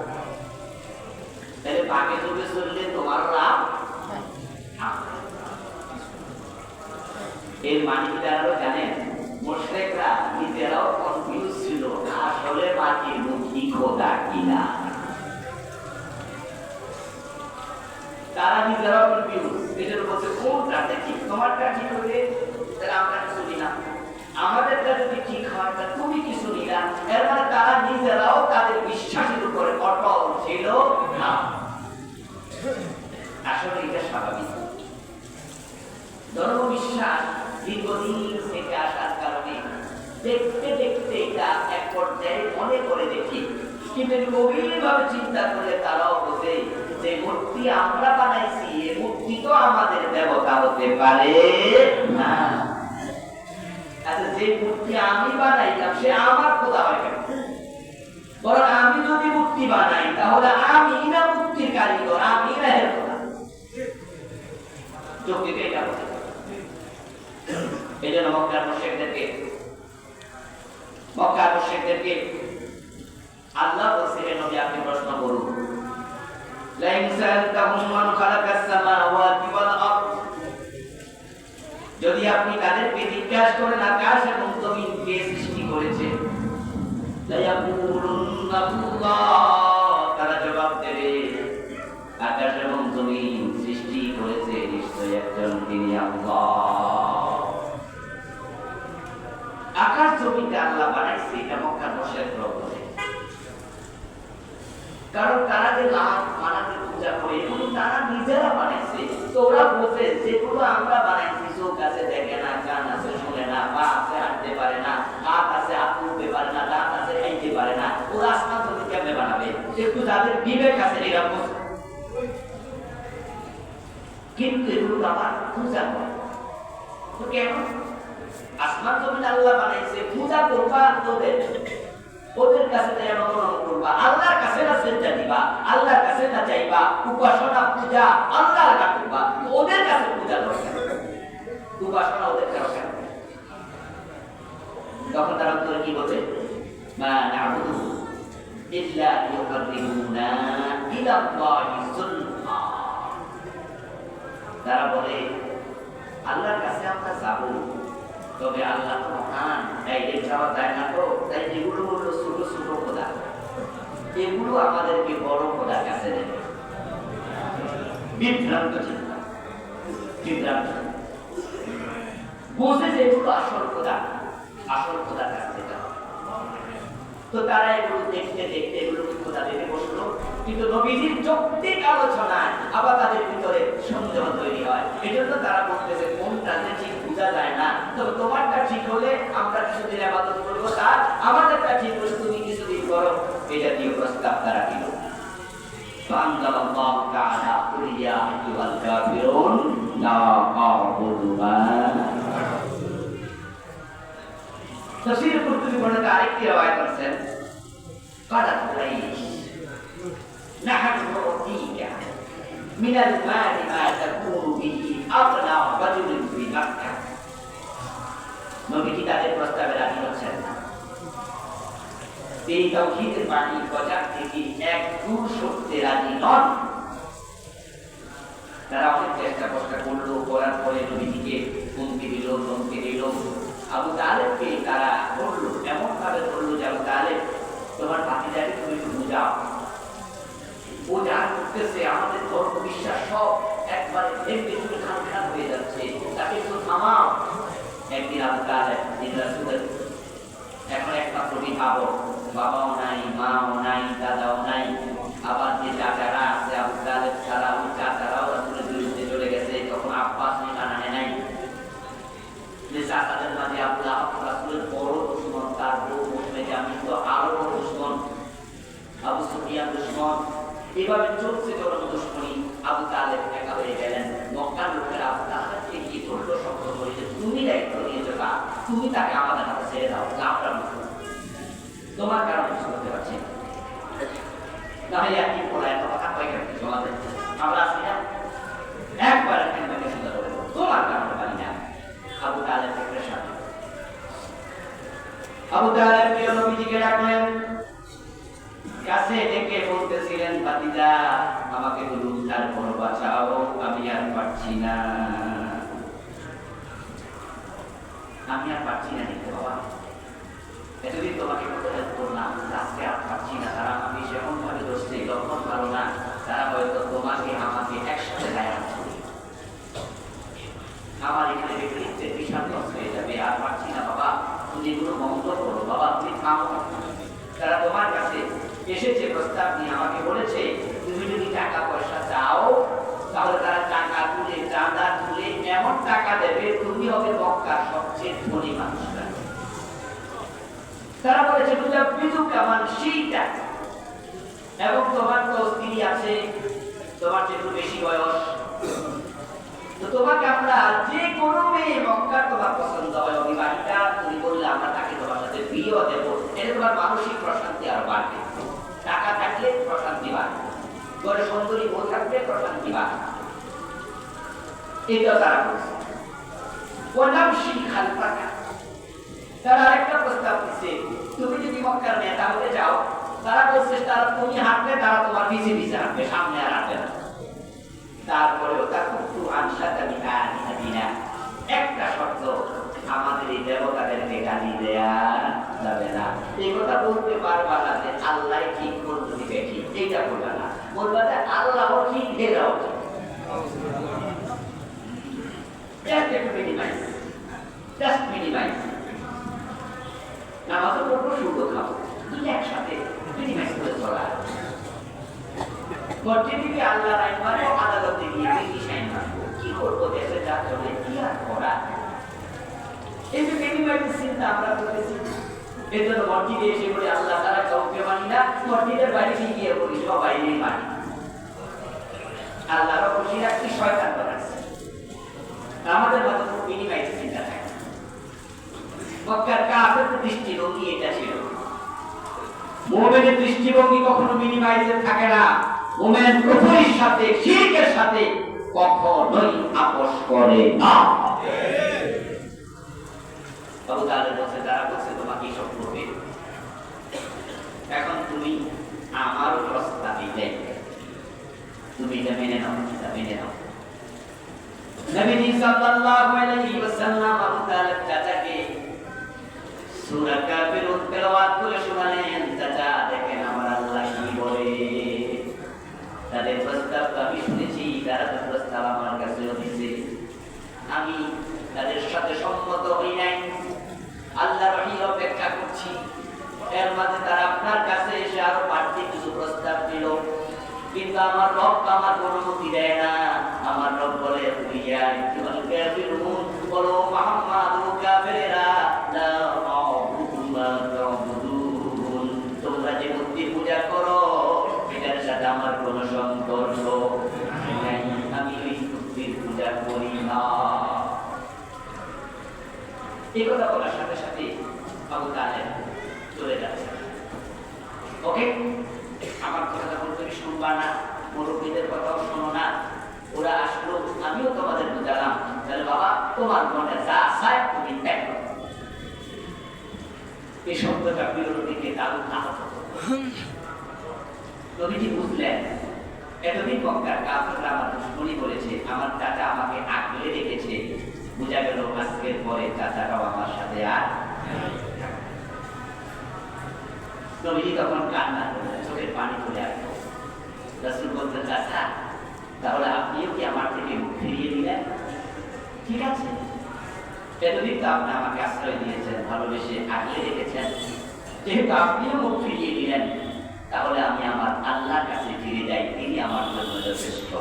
তাহলে বাকি যুগে চললে তোমার লাভ। এর মানে কি তারা জানেন? মুশরিকরা নিজেরাও কনফিউজ ছিল আসলে মাটির মুখী খোদা কিনা। তারা নিজেরাও কনফিউজ, এদের বলছে কোনটা ঠিক, তোমারটা ঠিক হলে তাহলে আমরা কিছু নিলাম, আমাদেরটা যদি ঠিক হয় তাহলে তুমি কিছু নিলাম। এর মানে তারা নিজেরাও তাদের বিশ্বাসের উপরে অটল ছিল না। আসলে এটা স্বাভাবিক ধর্ম বিশ্বাস দীর্ঘদিন থেকে আসার কারণে দেখতে দেখতে এটা এক পর্যায়ে মনে করে দেখি, কিন্তু গভীরভাবে চিন্তা করলে তারাও বোঝে যে মূর্তি আমরা বানাইছি, এই মূর্তি তো আমাদের দেবতা হতে পারে না। আচ্ছা, যে মূর্তি আমি বানাইলাম সে আমার খোদা হয় কেন? বরং আমি যদি মূর্তি বানাই তাহলে আমি না মূর্তির কারিগর, আমি না এর খোদা। যৌক্তিক এটা বলে। এই জন্য মক্কার মুশরিকদেরকে আল্লাহ বলছিলেন, নবী আপনি প্রশ্ন করুন, লাইন সাআলতাহুম মান খালাকাস সামাওয়াতি ওয়াল আরদ, যদি আপনি তাদেরকে জিজ্ঞাসা করেন আকাশ এবং জমিন কে সৃষ্টি করেছে, লা ইয়াকুলুন্না আল্লাহ, তারা জবাব দেবে আকাশ এবং জমিন সৃষ্টি করেছে নিশ্চয়ই একজন, তিনি আল্লাহ। আকাশ জমিনটা আল্লাহ বানাইছে, এটা মক্কার মুশরিকরা বলে। কারণ তারা যে লাত মানাতে পূজা করে এগুলো তারা নিজেরা বানাইছে। তো ওরা বোঝে যেগুলো আমরা বানাইছি চোখ আছে দেখে না, কান আছে শুনে না, পা আছে হাঁটতে পারে না, হাত আছে হাত তুলতে পারে না, দাঁত আছে খাইতে পারে না, ওরা আসমান জমিন কেমনে বানাবে? একটু যাদের বিবেক আছে এরা বোঝে। কিন্তু এগুলো আবার পূজা করে। তো কেন? আসমান জমিন আল্লাহ বানাইছে, পূজা করবা ওদের কাছে করবা, আল্লাহর কাছে না সেজদা দিবা, আল্লাহর কাছে না চাইবা, উপাসনা পূজা আল্লাহর কাছে করবা, ওদের কাছে পূজা দরকার, উপাসনা ওদের কাছে। তখন তারা উত্তরে কি বলে, মা না'বুদু ইল্লা লিয়ুকাররিবুনা ইলা আল্লাহি যুলফা, তারা বলে আল্লাহর কাছে আমরা যাবো, তবে আল্লাহ তো মহান, ডাইরেক্ট যাওয়া যায় না, তো তাই যেগুলো হলো ছোট ছোট খোদা এগুলো আমাদেরকে বড় খোদার কাছে নেবে। বিভ্রান্ত চিন্তা, বিভ্রান্ত বোঝে যে এগুলো আসল খোদা, আসল খোদার কাছ থেকে। তো তারা এগুলো দেখতে দেখতে এগুলো খোদা ভেবে বসলো, কিন্তু নবীজির যৌক্তিক আলোচনায় আবার তাদের ভিতরে সন্দেহ তৈরি হয়। এজন্য তারা বলতেছে কোনটা যে ঠিক বোঝা যায় না, তবে তোমারটা ঠিক হলে আমরা কিছুদিন ইবাদত করব, তার আমাদেরটা ঠিক হলে তুমি কিছুদিন করো, এটা দিয়ে প্রস্তাব তারা দিল। ফাআনজালাল্লাহু তাআলা কুল ইয়া আইয়ুহাল কাফিরুন লা আ'বুদু মা। তাফসীর কুরতুবী বর্ণনা আরেকটি riwayat আছেন, قالت قريش نحن نعطيك من المال ما تكون به أغنى رجل في مكة। নবীজি তাদের প্রস্তাবে রাজি হচ্ছেন না। এই তাওহীদের বাণী প্রচার থেকে এক দূর সরতে রাজি নন। তারা অনেক চেষ্টা করলো, করার পরে নবীজিকে হুমকি দিল, ধমকি দিল। আবু তালেবকে তারা বললো, এমন ভাবে বললো যে আবু তালেব তোমার ভাতিজাকে তুমি একটু বুঝাও, ও যা করতেছে আমাদের ধর্ম বিশ্বাস সব একবারে ভেঙে চুরে খান খান হয়ে যাচ্ছে, তাকে একটু থামাও। একদিন আবু তালেব রাসূলের এখন একমাত্র অভিভাবক, বাবাও নাই, মাও নাই, দাদাও নাই, আবার যে চাচারা আছে আবু তালেব ছাড়া ওই চাচারাও রাসূলের বিরুদ্ধে চলে গেছে। তখন আব্বাস নিকানানে নাই, যে চাচাদের মাঝে আবু লাহাব রাসূলের বড় দুশমন, তার বউ মুসলিম জামিন তো আরো বড় দুশমন, আবু সুফিয়ান দুশমন। এভাবে চলছে জনম দুশমনী। আবু তালেব একা হয়ে গেলেন। মক্কার লোকেরা আবু তালেবকে কি ধরলো, শব্দ করে যে তুমি দায়িত্ব নিয়েছো, না তুমি তাকে আমাদের হাতে ছেড়ে দাও, না আমরা তোমার কারণে কিছু করতে পারছি না। তাহলে একই বলা এত কথা কয় কেন সমাজে? আমরা আছি না, একবার একজনকে সুন্দর করে তোমার কারণে পারি না। আবু তালেব প্রেশার, আবু তালেব কে নবীজিকে ডাকলেন, কাছে ডেকে বলতেছিলেন, ভাতিজা আমাকে বলুন, তারপর বাঁচাও, আমি আর পারছি না। আমি আর পারছি না নিতে বাবা, এতদিন তোমাকে কত হেল্প করলাম, আজকে আর পারছি না। তারা আমাকে সেমন ভাবে ধরছে, লক্ষণ ভালো না, তারা হয়তো তোমাকে আমাকে একসাথে গায়ে আনছে, আমার এখানে ব্যক্তিত্বের বিশাল লস হয়ে যাবে, আর পারছি না বাবা, তুমি এগুলো বন্ধ করো বাবা, তুমি থামো। তারা তোমার কাছে এসেছে প্রস্তাব নিয়ে, আমাকে বলেছে তুমি যদি টাকা পয়সা চাও তাহলে তারা টাকা তুলে, চাঁদা তুলে এমন টাকা দেবে তুমি হবে মক্কার সবচেয়ে ধনী মানুষ। তারা বলেছে এবং তোমার তো স্ত্রী আছে, তোমার যেহেতু বেশি বয়স, তো তোমাকে আমরা যে কোনো মেয়ে মক্কার তোমার পছন্দ হয় অবিবাহিতা, তুমি বললে আমরা তাকে তোমার সাথে বিয়েও দেবো, এটা তোমার মানসিক প্রশান্তি আর বাড়বে। টাকা থাকলে প্রশান্তি বাড়বে, ঘরে সুন্দরী বউ থাকলে প্রশান্তি বাড়বে। এটাও তারা বলছে। তারা আরেকটা প্রস্তাব দিচ্ছে, তুমি যদি মক্কার নেতা হতে যাও, তারা বলছে তারা তুমি হাঁটবে, তারা তোমার পিছে পিছে হাঁটবে, সামনে আর হাঁটবে না। তারপরেও তা খুব আনসাটা দিনা একটা শর্ত, আমাদের এই দেবতাদেরকে গালি দেয়া যাবে না। এই কথা বলতে পারবা না যে আল্লাহ ঠিক করতে দিবে ঠিক, এইটা বলবা না, বলবা যে আল্লাহ ঠিক এরাও ঠিক। নামাজও পড়বো, সুদও খাবো, দুটো একসাথে মিনিমাইজ করে চলা। মসজিদে আল্লাহর আইন মানবো, আদালতে গিয়ে ব্রিটিশ আইন মানবো, কি করবো দেশে যা চলে, কি আর করা। এই যে মিনিমাইজ চিন্তা আমরা করতেছি, এর জন্য মসজিদে এসে বলে আল্লাহ তারা কাউকে মানি না, মসজিদের বাইরে গিয়ে বলি সবাই মানি। আল্লাহর খুশি রাখছি, শয়তান বানাচ্ছে। আমাদের মতো খুব মিনিমাইজ চিন্তা থাকে। মক্কার কাফের দৃষ্টিভঙ্গি এটা ছিল। মুমিনের দৃষ্টিভঙ্গি কখনো মিনিমাইজের থাকে না। মুমিন কুফরের সাথে, শিরকের সাথে কখনোই আপোষ করে না। আবু তালেব বলছে, যারা বলছে তোমাকে এসব করবে, এখন তুমি আমার প্রস্তাব দিলে তুমি এটা মেনে নাও, এটা মেনে নাও। নবী সাল্লাল্লাহু আলাইহি ওয়াসাল্লাম আবু তালেব চাচাকে সূরা কাফিরুন তেলাওয়াত করে শোনালেন। চাচা দেখেন আমার আল্লাহ কি বলে। তাদের প্রস্তাব আমি শুনেছি, তারা তো প্রস্তাব আমার কাছে দিয়েছে, আমি তাদের সাথে সম্মত হই নাই, আল্লাহর ওহীর অপেক্ষা করছি। এর মাঝে তারা আপনার কাছে এসে আরো বাড়তি কিছু প্রস্তাব দিল, কিন্তু আমার রব আমার অনুমতি দেয় না। আমার রব বলে বলো মুহাম্মদ কাফেরেরা লা মা'বুদু মা তা'বুদুন, তোমরা যে মূর্তি পূজা করো এটার সাথে আমার কোনো সম্পর্ক নাই, আমি ওই মূর্তির পূজা করি না। এই কথা বলার সাথে সাথে আবু তালেব চলে যাচ্ছে। ওকে, আমার কথাটা বলতে শুনবা না, মুরব্বীদের কথাও শোনো না। ওরা আসলো, আমিও তোমাদের বুঝালাম, তাহলে বাবা তোমার মনে যা চায় তুমি দেখো। এই শব্দটা বিরোধীকে দারুণ আহত। নবীজি বুঝলেন এতদিন মক্কার কাফেররা আমার দুশমনি বলেছে, আমার চাচা আমাকে আগলে রেখেছে, বোঝা গেল আজকের পরে চাচাটাও আমার সাথে আর। নবীজি তখন কান্না করলেন, চোখের পানি চলে আসলো। রাসূল বলতেন, চাচা তাহলে আপনিও কি আমার থেকে মুখ ফিরিয়ে দিলেন? ঠিক আছে, এতদিন তো আপনি আমাকে আশ্রয় দিয়েছেন, ভালোবেসে আগলে রেখেছেন, যেহেতু আপনিও মুখ ফিরিয়ে দিলেন, তাহলে আমি আমার আল্লাহর কাছে ফিরে যাই, তিনি আমার জন্য যথেষ্ট।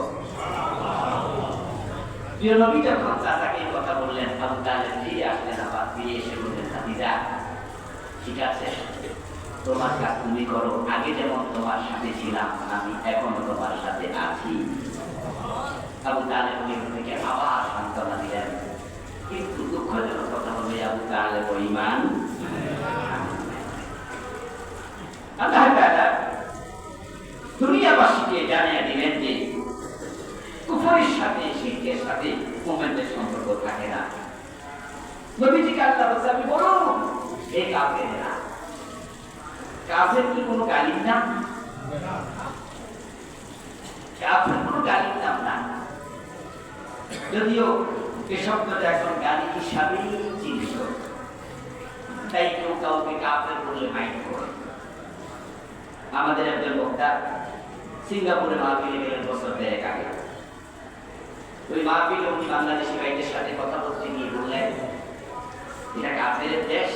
প্রিয় নবী যখন চাচাকে এই কথা বললেন, আবু তালেব ফিরে আসলেন, আবার ফিরে এসে বললেন, ভাতিজা ঠিক আছে, তোমার কাজ তুমি করো, আগে যেমন তোমার সাথে ছিলাম আমি এখনো তোমার সাথে আছি। আবু তালেব থেকে আবার সান্ত্বনা দিলেন, কিন্তু দুঃখজনক কথা হলে আবু তালেব ঈমান আল্লাহ তাআলা দুনিয়াবাসীকে জানিয়ে দিলেন যে কুফরের সাথে, শিরকের সাথে মুমিনদের সম্পর্ক থাকে না। নবীজিকে আল্লাহ বলছে, আপনি বলুন এই কাফেররা, কাফের কি কোনো গালির নাম? কাফের কোনো গালির নাম না। যদিও এই শব্দটা এখন গালি হিসাবেই জিনিস, তাই কেউ কাউকে কাফের বলে মাইন্ড করে। আমাদের একজন বক্তা সিঙ্গাপুরে মাহফিলে গেলেন বছর 1.5 আগে। ওই মাহফিলে উনি বাংলাদেশি ভাইদের সাথে কথা বলতে গিয়ে বললেন, এটা কাফের দেশ,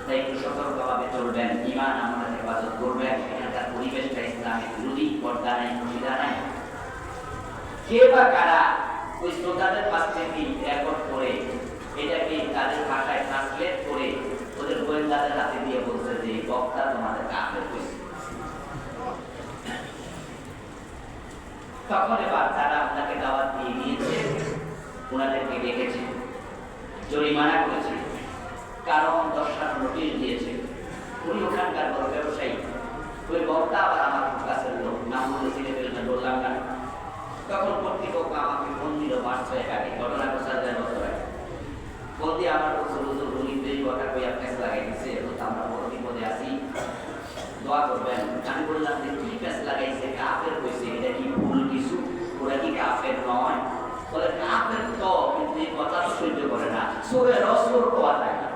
তাই একটু সতর্কভাবে চলবেন, ঈমান আমাদের হেফাজত করবেন, এখানকার পরিবেশটা ইসলামের বিরোধী, পর্দা নাই, সুবিধা নাই। কে বা কারা ওই শ্রোতাদের কাছ থেকে রেকর্ড করে এটাকে তাদের ভাষায় ট্রান্সলেট করে ওদের গোয়েন্দাদের হাতে দিয়ে বলছে যে বক্তা তোমাদের কাফের কইছে। তখন এবার তারা আপনাকে দাওয়াত দিয়ে দিয়েছে, ওনাদেরকে ডেকেছে, জরিমানা করেছে, কারণ দর্শার নোটিশ দিয়েছে। উনি ওখানকার বড় ব্যবসায়ী, ওই বক্তা আবার আমার কাছের লোক, নাম বলে চিনে ফেলবেন বললাম না। তখন কর্তৃপক্ষ আমাকে ফোন দিল 5-6 আগে, ঘটনা 4 বছর আগে। ফোন দিয়ে আমার হুজুর উনি এই কথা কই আপনাকে লাগাই দিচ্ছে, আমরা বড় বিপদে আছি, দোয়া করবেন। আমি বললাম যে কি প্যাস লাগাইছে, কাফের কইছে, এটা কি ভুল কিছু, ওরা কি কাফের নয়? বলে কাফের তো, কিন্তু এই কথা তো সহ্য করে না, সুরে রসুল হওয়া যায় না,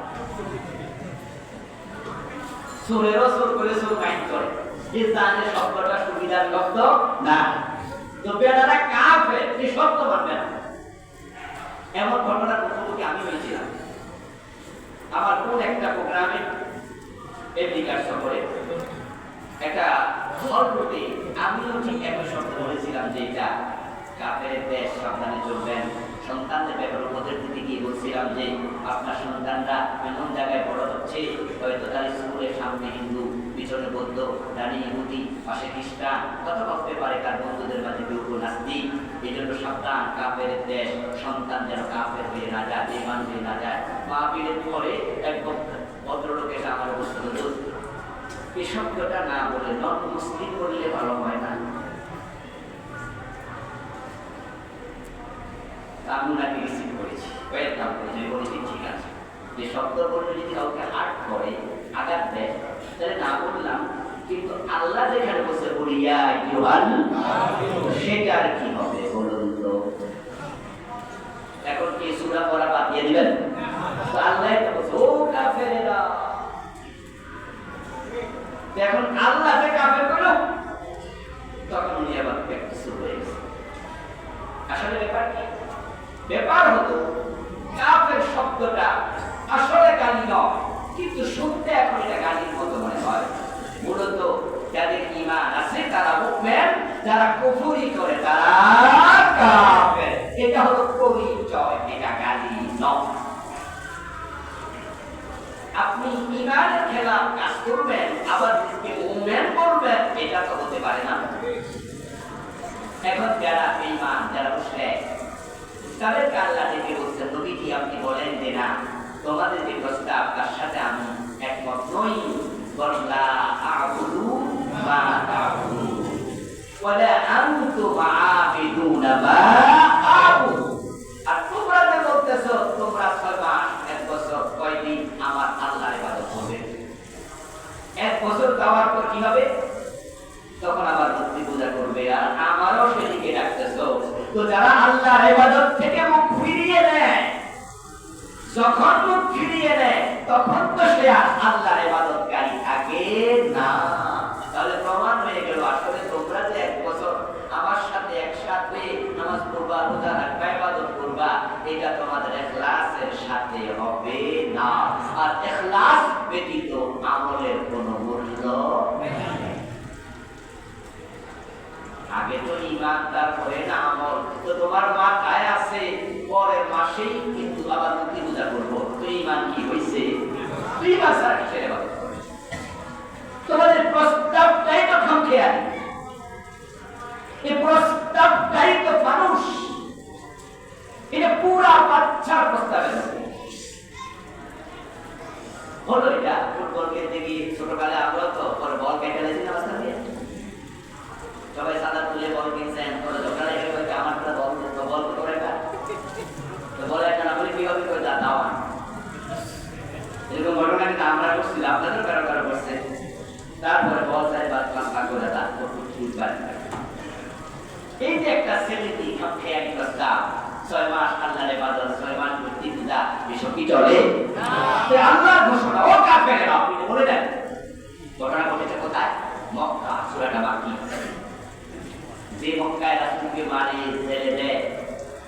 সুরে রসুল করে সুর মাইন্ড করে, এই জানে শব্দটা সুবিধার শব্দ না, তো বেড়ারা কাফের এই শব্দ মানবে না। এমন ঘটনার মুখোমুখি আমি হয়েছিলাম। আমার কোন একটা প্রোগ্রামে আমেরিকার সফরে একটা হলরুটে আমিও ঠিক একই শব্দ বলেছিলাম যে এটা কাফের দেশ, সাবধানে চলবেন। সন্তানদের ব্যাপারে ওদের দিকে গিয়ে বলছিলাম যে আপনার সন্তানরা এমন জায়গায় বড় হচ্ছে, হয়তো তার স্কুলের সামনে হিন্দু, পিছনে বৌদ্ধ, ডানি ইহুদি, পাশে খ্রিস্টান, কত ভাবতে পারে তার বন্ধুদের মাঝে কেউ নাস্তিক। এই জন্য সাবধান, কাফের দেশ, সন্তান যেন কাফের হয়ে না যায়, বেঈমান হয়ে না যায়। মাহফিলের পরে এক ভদ্রলোক এসে আমার বলছিল, এই শব্দটা না বলে নন মুসলিম বললে ভালো হয় না? আমি ওনাকে রিসিভ করেছি, ওয়েলকাম করেছি, বলেছি ঠিক আছে, যে শব্দ বললে যদি কাউকে হার্ট করে, আঘাত দেয়, তাহলে না বললাম, কিন্তু আল্লাহ যেখানে বসে বলিয়া সেটা আর কি হবে বলুন তো? এখন কি সূরা পড়া বাদ দিয়ে দিবেন? আল্লাহ তো বলছে ও কাফেরেরা, এখন আল্লাহ যে কাফের করলো, তখন উনি আবার প্র্যাকটিস শুরু হয়ে গেছে। আসলে ব্যাপার কি? ব্যাপার হলো কাফের শব্দটা আসলে গালি নয়, কিন্তু শুনতে এখন এটা গালির মতো মনে হয়। মূলত যাদের ঈমান আছে তারা মুমিন, যারা কুফরি করে তারা কাফের। এটা হলো পরিচয়, এটা গালি নয়। আপনি ঈমানের খেলাফ কাজ করবেন, আবার মুমিন বলবেন, এটা তো হতে পারে না। এখন যারা বেঈমান, যারা মুশরিক, তাদেরকে আল্লাহ ডেকে বলছেন, নবীজি আপনি বলেন যে না, তোমাদের যে প্রস্তাব তার সাথে আমি একমত নই, বরং লা আ'বুদু মা তা'বুদুন ওয়া লা আনতুম আ'বিদুনা মা আ'বুদু। আর তোমরা যে বলতেছো তোমরা 6 মাস 1 বছর কয়দিন আমার আল্লাহর ইবাদত করবে, 1 বছর যাওয়ার পর কি হবে? তখন আবার মূর্তি পূজা করবে, আর আমারও সেদিকে ডাকতেছো। তো যারা আল্লাহর ইবাদত থেকে মুখ ফিরিয়ে নেয়, যখন মুখ ফিরিয়ে নেয় তখন তো সে আর আল্লাহর ইবাদতকারী থাকে না। তাহলে প্রমাণ হয়ে গেল আসলে তোমরা যে 1 বছর আমার সাথে একসাথে নামাজ পড়বা, রোজা রাখবা, ইবাদত করবা, এটা তোমাদের ইখলাসের সাথে হবে না। আর ইখলাস ব্যতীত আমলের কোনো মূল্য নেই। আগে তো ঈমান, তারপরে না আমল। তো তোমার মাথায় আছে পরের মাসেই কিন্তু আবার মূর্তি পূজা করবো, তো ঈমান কি হইছে? 2 মাস আর কিসের ইবাদত করবে? তোমাদের প্রস্তাবটাই তো খামখেয়ালি, এই প্রস্তাবটাই তো মানুষ, এটা পুরা বাচ্চার প্রস্তাবের হলো। এটা ফুটবল খেলতে গিয়ে ছোটকালে আমরা তো পরে বল কেটে লেছি না, মাঝখান দিয়ে সবাই সাদা তুলে বল কিনছেন, পরে দোকানে গেলে আমার বল করে না, তো বলে একটা না বলে কি হবে, করে দাও। এরকম ঘটনা কিন্তু আমরা করছিলাম, আপনাদের কারো কারো করছে। তারপরে বল চাই বাদ করে এই যে একটা ছেলেটি খেয়ালি প্রস্তাব, 6 মাস আল্লাহর ইবাদত, 6 মাস মূর্তি পূজা, এসব কি চলে? না। আল্লাহর ঘোষণা, ও কাফেররা, আপনি বলে দেন ঘটনা ঘটেছে কোথায়? মক্কা। সূরাটা বাকি। যে মক্কায় রাসূলকে মারে, জেলে দেয়,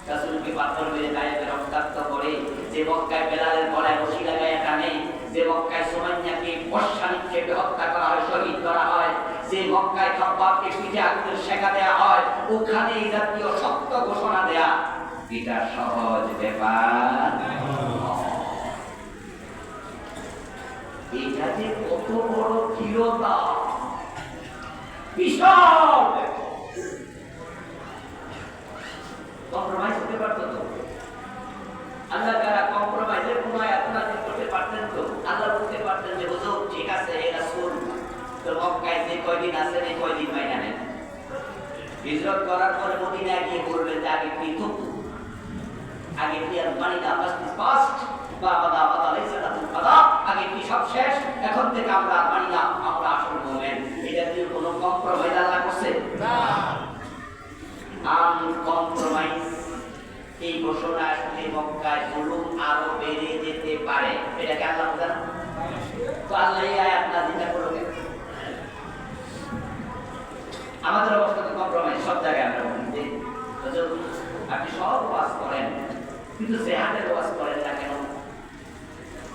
রাসূলকে পাথর মেরে গায়ে রক্তাক্ত করে, যে মক্কায় বেলালের গলায় রশি লাগায় টানে, যে মক্কায় সুমাইয়াকে বর্ষা নিক্ষেপে হত্যা করা হয়, শহীদ করা হয়, যে মক্কায় খাব্বাবকে পিঠে আগুনের শেখা দেয়া হয়, ওখানে এই জাতীয় সত্য ঘোষণা দেয়া এটা সহজ ব্যাপার। এটা যে কত বড় দৃঢ়তা, বিশাল কম্প্রোমাইজ হতে পারতো তো? আল্লাহ তাআলা কম্প্রোমাইজের কোনো আয়াত নাযিল করতে পারতেন তো? আল্লাহ বলতে পারতেন যে হুজুর ঠিক আছে, হে রাসূল, তো মক্কায় যে কয়দিন আছেন এই কয়দিন মাইনা নেন, হিজরত করার পরে মদিনায় গিয়ে বলবেন যে আগে কি তো আগে কি আর মানি না, ফাস্ট বা বাদা বাদা লাইসা লাতুল কাদা, আগে কি সব শেষ, এখন থেকে আমরা মানি না, আমরা আসল মুমিন। এটা কি কোনো কম্প্রোমাইজ আল্লাহ করছে? না। আনকম্প্রোমাইজ এই ঘোষণা আসলে মক্কায় জুলুম আরো বেড়ে যেতে পারে, এটাকে আল্লাহ বোঝে না? তো আল্লাহ এই আয়াত নাযিল করবে। আমাদের অবস্থা তো কম্প্রোমাইজ সব জায়গায়। আমরা বলি হুজুর আপনি সব ওয়াজ করেন কিন্তু জিহাদের ওয়াজ করেন না কেন?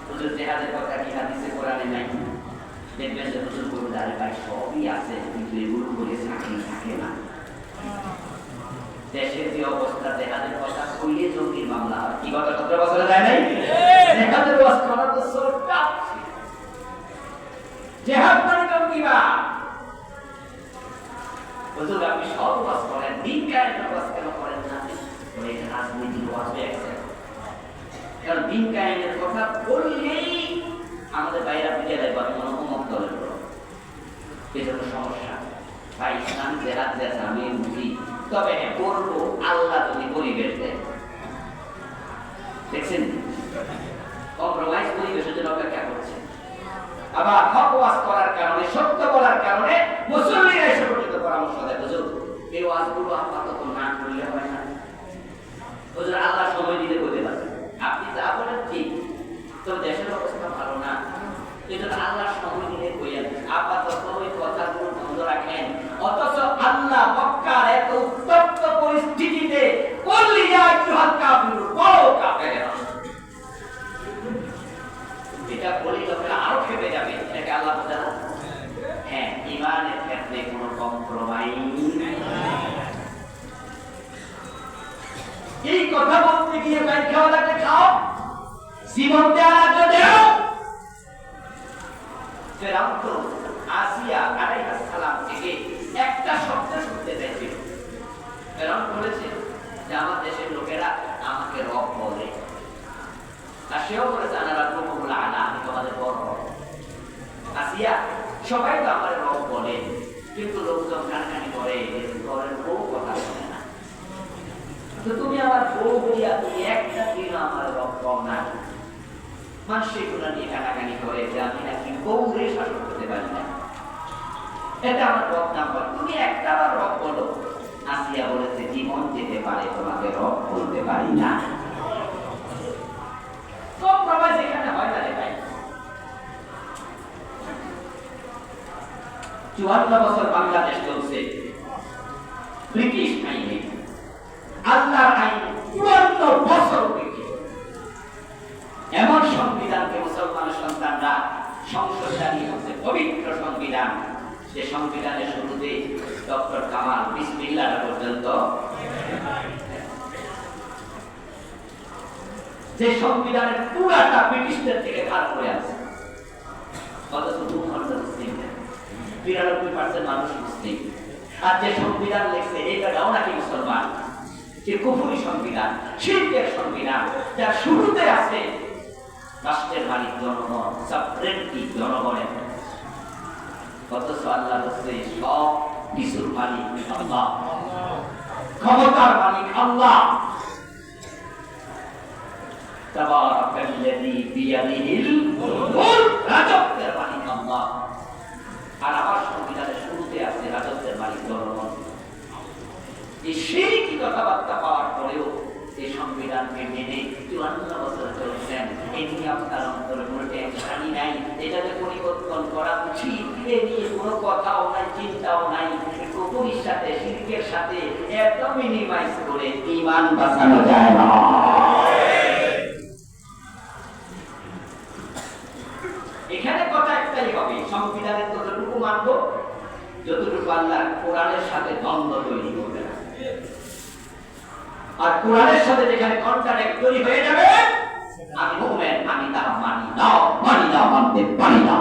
হুজুর জিহাদের কথা কি হাদিসে কোরআনে নাই? দেখবেন যে হুজুর বলবে আরে ভাই সবই আছে কিন্তু এগুলো বলে চাকরি থাকে না। দেশের যে অবস্থা, জিহাদের কথা কইলে জঙ্গির মামলা হয়। কি কথা 17 বছরে যায় নাই? জিহাদের ওয়াজ করা তো সরটা জিহাদ মানে জঙ্গিবাদ। হুজুর আপনি সব ওয়াজ করেন, দিন কায়েমের ওয়াজ কেন করেন না? বলে রাজনীতির ওয়াজ হয়ে গেছে। কারণ দিন কায়েমের কথা বললেই আমাদের বাইরে বিদ্যালয় বা মনোমত দলের উপর এজন্য সমস্যা। ভাই ইসলাম জেহাদ যেটা আমি বুঝি, তবে হ্যাঁ করবো আল্লাহ যদি পরিবেশ দেয়। দেখছেন কম্প্রোমাইজ পরিবেশের জন্য অপেক্ষা করছে। আবার হক ওয়াজ করার কারণে, সত্য বলার কারণে মুসল্লিরা এসে পর্যন্ত পরামর্শ দেয় হুজুর এই ওয়াজগুলো আপাতত না করলে হয় না। হুজুর আল্লাহ সময় দিলে বলতে পারেন, আপনি যা বলেন ঠিক, তো দেশের অবস্থা ভালো না, এজন্য আল্লাহ সময় দিলে কইেন আপাতত ওই কথাগুলো বন্ধ রাখেন। অথচ আল্লাহ মক্কার এত উত্তপ্ত পরিস্থিতিতে বললি ইয়া আইয়ুহাল কাফিরুন, বলো কাফেররা, এটা বলি লোকেরা আরো খেপে যাবে। এটাকে আল্লাহ বোঝে না? হ্যাঁ, ঈমানের ক্ষেত্রে কোনো কম্প্রোমাইজ নাই। এই কথা বলতে গিয়ে বাইক খাওয়া লাগলে খাও, জীবন দেওয়া লাগলে দেও। ফেরাউন তো আসিয়া আলাইহিস সালাম থেকে একটা শব্দ শুনতে চাইছিল। ফেরাউন বলেছে যে আমার দেশের লোকেরা আমাকে রব বলে, আর সেও বলেছে আনা রাব্বুকুমুল আলা, আমি তোমাদের বড় রব। আসিয়া সবাই তো আমার রব বলে, কিন্তু লোকজন কানাকানি করে, ঘরের বউ কথা বলে না। তো তুমি আমার বউ বলিয়া তুমি একটা দিন আমার রব কম না। মানুষ সেগুলো নিয়ে কানাকানি করে যে আমি নাকি বউরে শাসন করতে পারি না, এটা আমার রব না বল, তুমি একটা আবার রব বলো। আসিয়া বলেছে জীবন যেতে পারে, তোমাকে রব বলতে পারি না। কম্প্রোমাইজ এখানে হয় না রে ভাই। 54 বছর বাংলাদেশ চলছে ব্রিটিশ আইনে, আল্লাহর আইন 54 বছর উপেক্ষিত। এমন সংবিধানকে মুসলমানের সন্তানরা সংসদ জানিয়ে হচ্ছে পবিত্র সংবিধান, যে সংবিধানের শুরুতে ডক্টর কামাল বিসমিল্লাহ পর্যন্ত, যে সংবিধানের পুরাটা ব্রিটিশদের থেকে ধার করে আছে। অথচ 2% মুসলিম, 93% মানুষ মুসলিম। আর যে সংবিধান লিখছে এইটাও নাকি মুসলমান, যে কুফরি সংবিধান, শিরকের সংবিধান, যার শুরুতে আছে রাষ্ট্রের মালিক জনগণ, সভরেন্টি জনগণের। অথচ আল্লাহ বলছে সব কিছুর মালিক আল্লাহ, ক্ষমতার মালিক আল্লাহ। তাবারাকাল্লাযী বিয়াদিহিল মুলক, রাজত্বের মালিক আল্লাহ। আর আমার সংবিধানের শুরুতে আছে রাজত্বের মালিক জনগণ। এই শিরকি কথাবার্তা পাওয়ার পরেও এই এটাকে পরিবর্তন করা উচিত, এ নিয়ে কোনো কথাও নাই, চিন্তাও নাই। কুফরির সাথে শিরকের সাথে এত মিনিমাইজ করে ঈমান বাঁচানো যায় না। এখানে কথা একটাই হবে, সংবিধানের ততটুকু মানব যতটুকু আল্লাহ কোরআনের সাথে দ্বন্দ্ব তৈরি করবে না। আর কোরআনের সাথে যেখানে কন্ট্রাডিক্ট তৈরি হয়ে যাবে, আমি মুমিন, আমি তা মানি না, মানতে পারি না,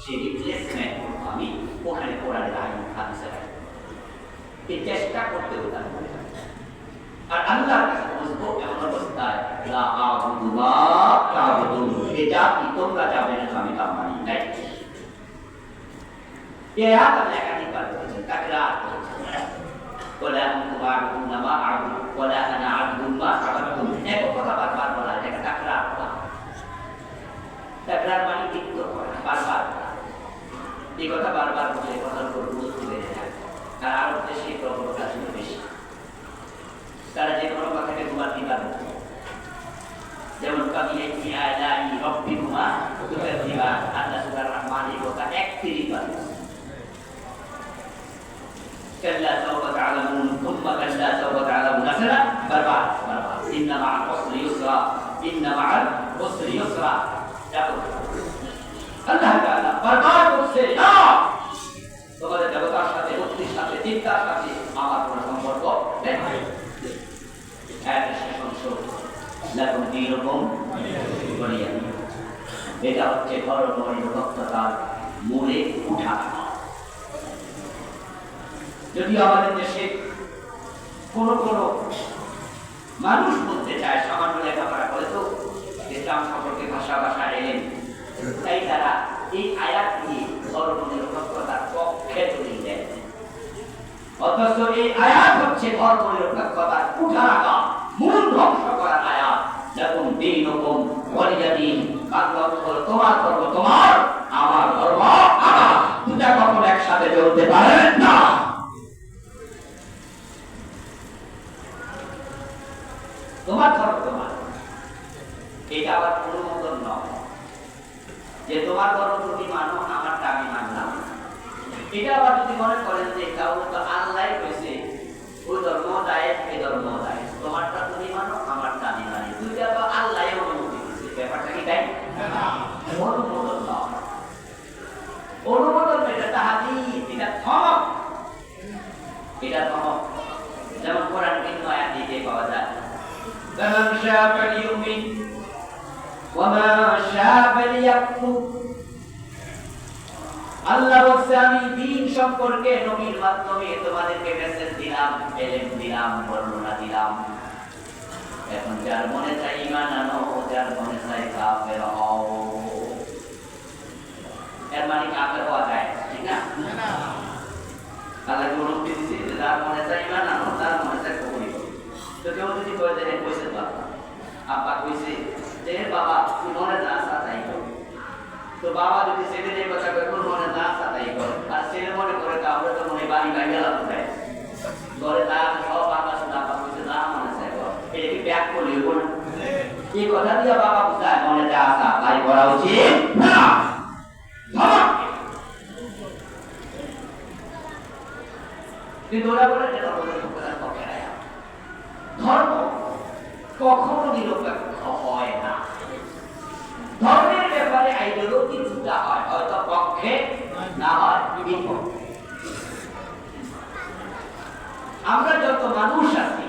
সেই রিপ্লেসমেন্ট আমি ওখানে কোরআনের আইন হাদিসে এই চেষ্টা করতে হতাম। আর আল্লাহর কাছে বুঝবো এমন অবস্থায় লা আবুদু মা তা'বুদুন, এটা কি তোমরা যাবে না, আমি তা মানি নাই। এই আয়াত আল্লাহ একাধিকবার বলেছেন, তাকরার করেছেন, ওয়ালা আনতুম আ'বুদুনা মা আ'বুদু ওয়ালা আনা আ'বুদু মা আ'বাদতুম। এক কথা বারবার বলা, এটা তাকরার করা। তাকরার মানে দ্বিতীয় করা, বারবার করা। এই কথা বারবার বলে কথার উপর গুরুত্ব বেড়ে যায়। আর আরব দেশে প্রবণতা ছিল বেশি, তারা যে কোনো কথাকে তোমার দিবার হতো। যেমন কবি একটি আলাই রব্বি কুমা দুঃখের দিবা আল্লাহ সুবহানাহু রহমান, এই কথা 31 বার। কাল্লা সাওফা তা'লামুন থুম্মা কাল্লা সাওফা তা'লামুন, আসরা বারবার বারবার, ইন্না মা'আল উসরি ইউসরা, ইন্না মা'আল উসরি ইউসরা। দেখো আল্লাহ তাআলা বারবার বলছে, না তোমাদের দেবতার সাথে, মুক্তির সাথে, চিন্তার সাথে আমার কোনো সম্পর্ক নেই। এটা হচ্ছে ধর্মনিরপেক্ষতার মূলে উঠা। যদিও আমাদের দেশে কোন কোন মানুষ বলতে চায়, সামান্য লেখাপড়া করে তো ইসলাম সম্পর্কে ভাষা এলেন, তাই তারা এই আয়াত দিয়ে ধর্মনিরপেক্ষতার পক্ষে দলিল দেন। অথচ এই আয়াত হচ্ছে ধর্মনিরপেক্ষতার কুঠারাঘাত, মূল ধ্বংস করার আয়াত। যখন দীনুকুম ওয়ালিয়া দীন, তোমার ধর্ম তোমার, আমার ধর্ম আমার, দুটা কখনো একসাথে চলতে পারে না। তোমার ধর্ম তোমার, এটা আবার অনুমোদন নয় যে তোমার ধর্ম তুমি মানো, আমারটা আমি মানলাম। এটা আবার যদি মনে করেন যে কাউকে তো আল্লাহ কইছে ওই ধর্ম যায়, এই ধর্ম যায়, তোমারটা তুমি মানো, আমারটা আমি মানি, দুইটা তো আল্লাহ অনুমতি দিয়েছে। ব্যাপারটা কি তাই? অনুমোদন নয়, অনুমোদন এটা তাহাদীস, এটা ধমক, এটা ধমক। যেমন কোরআন কিন্তু আয়াত দিয়ে পাওয়া যায়, ফামান শাআ ফালিউমিন ওয়া মা শাআ ফালিয়াকফুর। আল্লাহ বলছে, আমি দ্বীন সম্পর্কে নবীর মাধ্যমে তোমাদেরকে মেসেজ দিলাম, এলেম দিলাম, বর্ণনা দিলাম। এখন যার মনে চাই ঈমান আনো, যার মনে চাই কাফের হও। এর মানে কাফের হওয়া যায় ঠিক না? আল্লাহ অনুমতি দিচ্ছে যে যার মনে চাই ঈমান আনো, যার মনে চাই কুফরি করো। তো কেউ যদি কয়ে যে কইছে বাবা, আব্বা কইছে যে বাবা তুই মনে যা আসা তাই কর, তো বাবা যদি ছেলেদের কথা কয় তোর মনে না আসা তাই কর, আর ছেলে মনে করে তাহলে তো মনে বাড়ি বাড়ি গেলাম কোথায় ঘরে না সব বাবা শুধু আব্বা কইছে না মনে চাই কর, এটা কি ব্যাক করলে হইব না? এই কথা দিয়ে বাবা বুঝায় মনে যা আসা তাই করা উচিত না। কিন্তু ওরা বলে যে ধর্ম কখনো নিরপেক্ষ হয় না। ধর্মের ব্যাপারে আইডিওলজি দুটা হয়, হয়তো পক্ষে না হয় বিপক্ষে। আমরা যত মানুষ আছি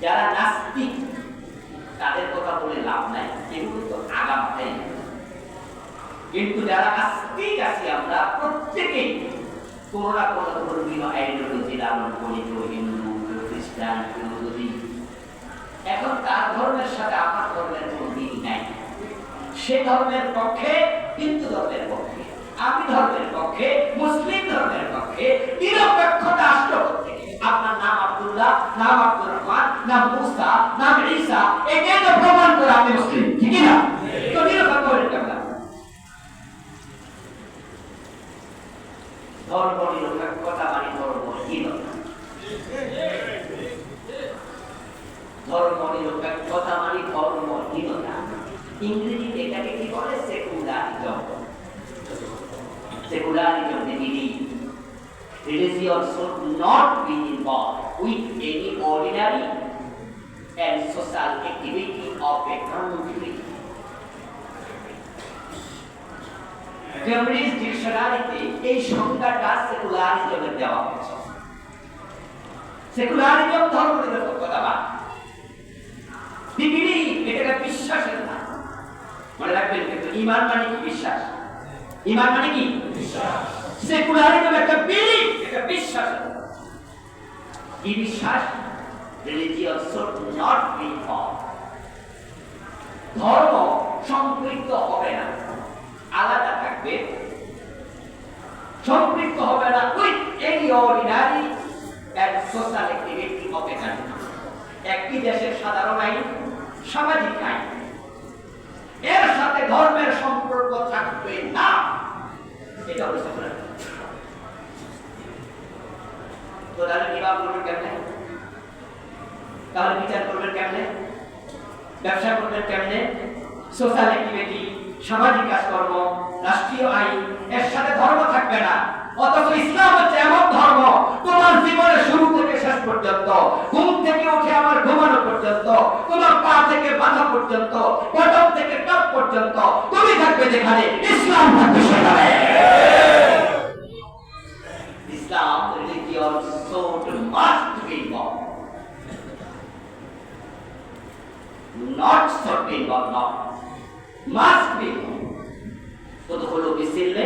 যারা নাস্তিক, তাদের কথা বলে লাভ নাই, কিন্তু তো আগামটাই। কিন্তু যারা আস্তিক আছি আমরা প্রত্যেকেই কোন না কোন ধর্মীয় আইডিওলজি লালন করি, কেউ হিন্দু, কেউ খ্রিস্টান, কেউ যদি। এখন তার ধর্মের সাথে আমার ধর্মের কোন মিল নাই। সে ধর্মের পক্ষে, হিন্দু ধর্মের পক্ষে, আমি ধর্মের পক্ষে, মুসলিম ধর্মের পক্ষে, নিরপেক্ষতা আসলো থেকে। আপনার নাম আব্দুল্লাহ, নাম আব্দুর রহমান, নাম মুসা, নাম ঈসা, এটাই তো প্রমাণ করে আপনি মুসলিম, ঠিক না? তো নিরপেক্ষ হলেন কেমন? ধর্ম নিরপেক্ষতা মানে ধর্মহীনতা। ধর্ম নিরপেক্ষতা মানে ধর্মহীনতা। ইংরেজিতে এটাকে কি বলে? Religion should not be involved with any ordinary and social activity of a country. Cambridge ডিকশনারিতে এই সংজ্ঞাটা সেকুলারিজমের দেওয়া হয়েছে। সেকুলারিজম ধর্মনিরপেক্ষতাবাদ। এটা বিশ্বাসের না, মনে রাখবেন। কিন্তু ঈমান মানে কি? বিশ্বাস। ঈমান মানে কি? বিশ্বাস। সেকুলারিজম একটা বিলিফ, একটা বিশ্বাস। কি বিশ্বাস? Religion should not be involved. ধর্ম সম্পৃক্ত হবে না, আলাদা থাকবে, সম্পৃক্ত হবে না with any ordinary and social activity of a country. একটি দেশের সাধারণ আইন, সামাজিক আইন, এর সাথে ধর্মের সম্পর্ক থাকবে না। এটা হচ্ছে সেকুলারিজম। তো তাহলে নির্বাহ করবেন কেমনে? তাহলে বিচার করবেন কেমনে? ব্যবসা করবেন কেমনে? সোশ্যাল অ্যাক্টিভিটি, সামাজিক কাজকর্ম, রাষ্ট্রীয় আইন, এর সাথে ধর্ম থাকবে না। অথচ ইসলাম হচ্ছে এমন ধর্ম, তোমার জীবনের শুরু থেকে শেষ পর্যন্ত, ঘুম থেকে উঠে আমার ঘুমানো পর্যন্ত, তোমার পা থেকে মাথা পর্যন্ত, বটম থেকে টপ পর্যন্ত তুমি থাকবে যেখানে, ইসলাম থাকবে সেখানে। ইসলাম religion should must be involved, not should be involved, not must be involved. তদখলু বিসিল্লে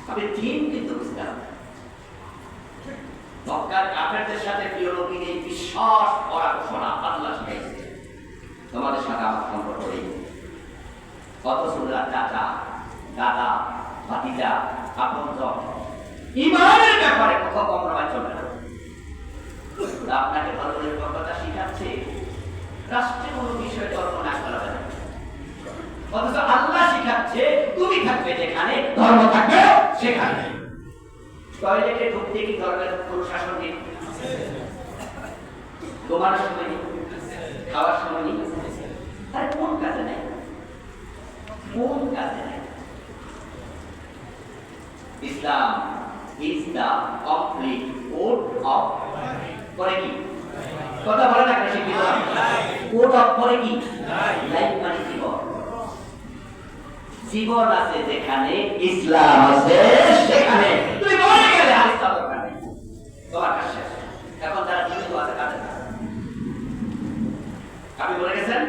আপনি দিন কিন্তু বুঝতে হবে। মক্কার কাফেরদের সাথে প্রিয় নবীর এই বিশ্বাস করা ঘোষণা আল্লাহ শিখাইছে, তোমাদের সাথে আমার সম্পর্ক নেই। কত সুন্দর চাচা, দাদা, ভাতিজা, আপনজন, ঈমানের ব্যাপারে কোথাও কম্প্রোমাইজ চলে না। আপনাকে ধর্মনিরপেক্ষতা শিখাচ্ছে, রাষ্ট্রে কোনো বিষয়ে তর্ক না করা যাবে। অথচ আল্লাহ শিখাচ্ছে তুমি থাকবে যেখানে, ধর্ম থাকবে সেখানে। টয়লেটে ঢুকতে কি ধর্মের অনুশাসন নেই? ঘুমানোর সময় নেই, খাওয়ার সময় নেই, তার কোন কাজে নেই? কোন কাজে নেই? Islam is the complete code of, করে কি? কথা বলে না কেন? শিখিত কোড অফ করে কি? লাইফ মানে জীবন। জীবন আছে যেখানে, ইসলাম আছে সেখানে। তুমি মরে গেলে আর ইসলাম দরকার নেই, তোমার কাজ শেষ। এখন যারা জীবিত আছে তাদের কাজ। আপনি মরে গেছেন,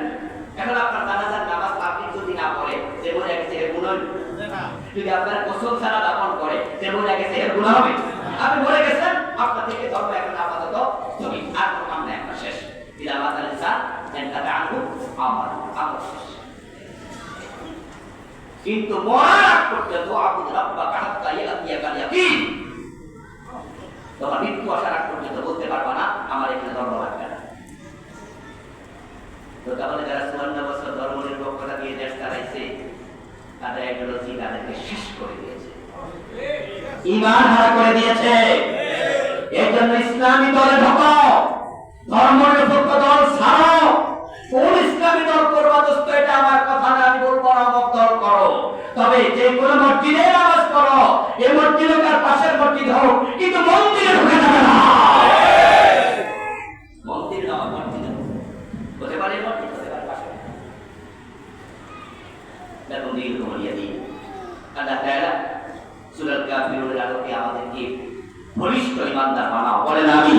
এখন আপনার জানাজার নামাজ আপনি যদি না পড়ে, যে মরে গেছে এর গুনাহ না। যদি আপনার গোসল ছাড়া দাফন করে, যে মরে গেছে এর গুনাহ হবে। আপনি মরে গেছেন, আপনার থেকে ধর্ম এখন আপাতত তুমি আর কোনো কাম নাই, আপনার শেষ। ইলামাত আল-ইনসান এনকাতা আনহু আমাল, আমল শেষ। কিন্তু মরার আগ পর্যন্ত আবুদ রাব্বাকা হাত্তা ইয়াতিয়াকাল ইয়াকিন, তোমার মৃত্যু আসার আগ পর্যন্ত বলতে পারবা না আমার এখানে ধর্ম লাগবে না। তো তাহলে যারা 54 বছর ধর্মনিরপেক্ষতা দিয়ে দেশ চালাইছে, তাদের আইডিওলজি তাদেরকে শেষ করে দিয়েছে, ঈমান হারা করে দিয়েছে। এর জন্য ইসলামী দলে ঢোকো, ধর্মনিরপেক্ষ দল ছাড়ো। কোন ইসলামী দল করবা দোস্ত, এটা আমার কথা না, আমি বলবো অমুক দল করো। তবে যে কোনো মসজিদে নামাজ পড়ো, এই মসজিদ হোক আর পাশের মসজিদ হোক, কিন্তু মন্দিরে ঢুকে যাবে না। মন্দির নামাজ মসজিদ হতে পারে, মসজিদ হতে পারে পাশে। দেখুন দিন তোমারিয়া দিন আল্লাহ তাআলা সূরা আল-কাফিরুনের আলোকে আমাদেরকে বলিষ্ঠ ঈমানদার বানাও, বলেন আমিন।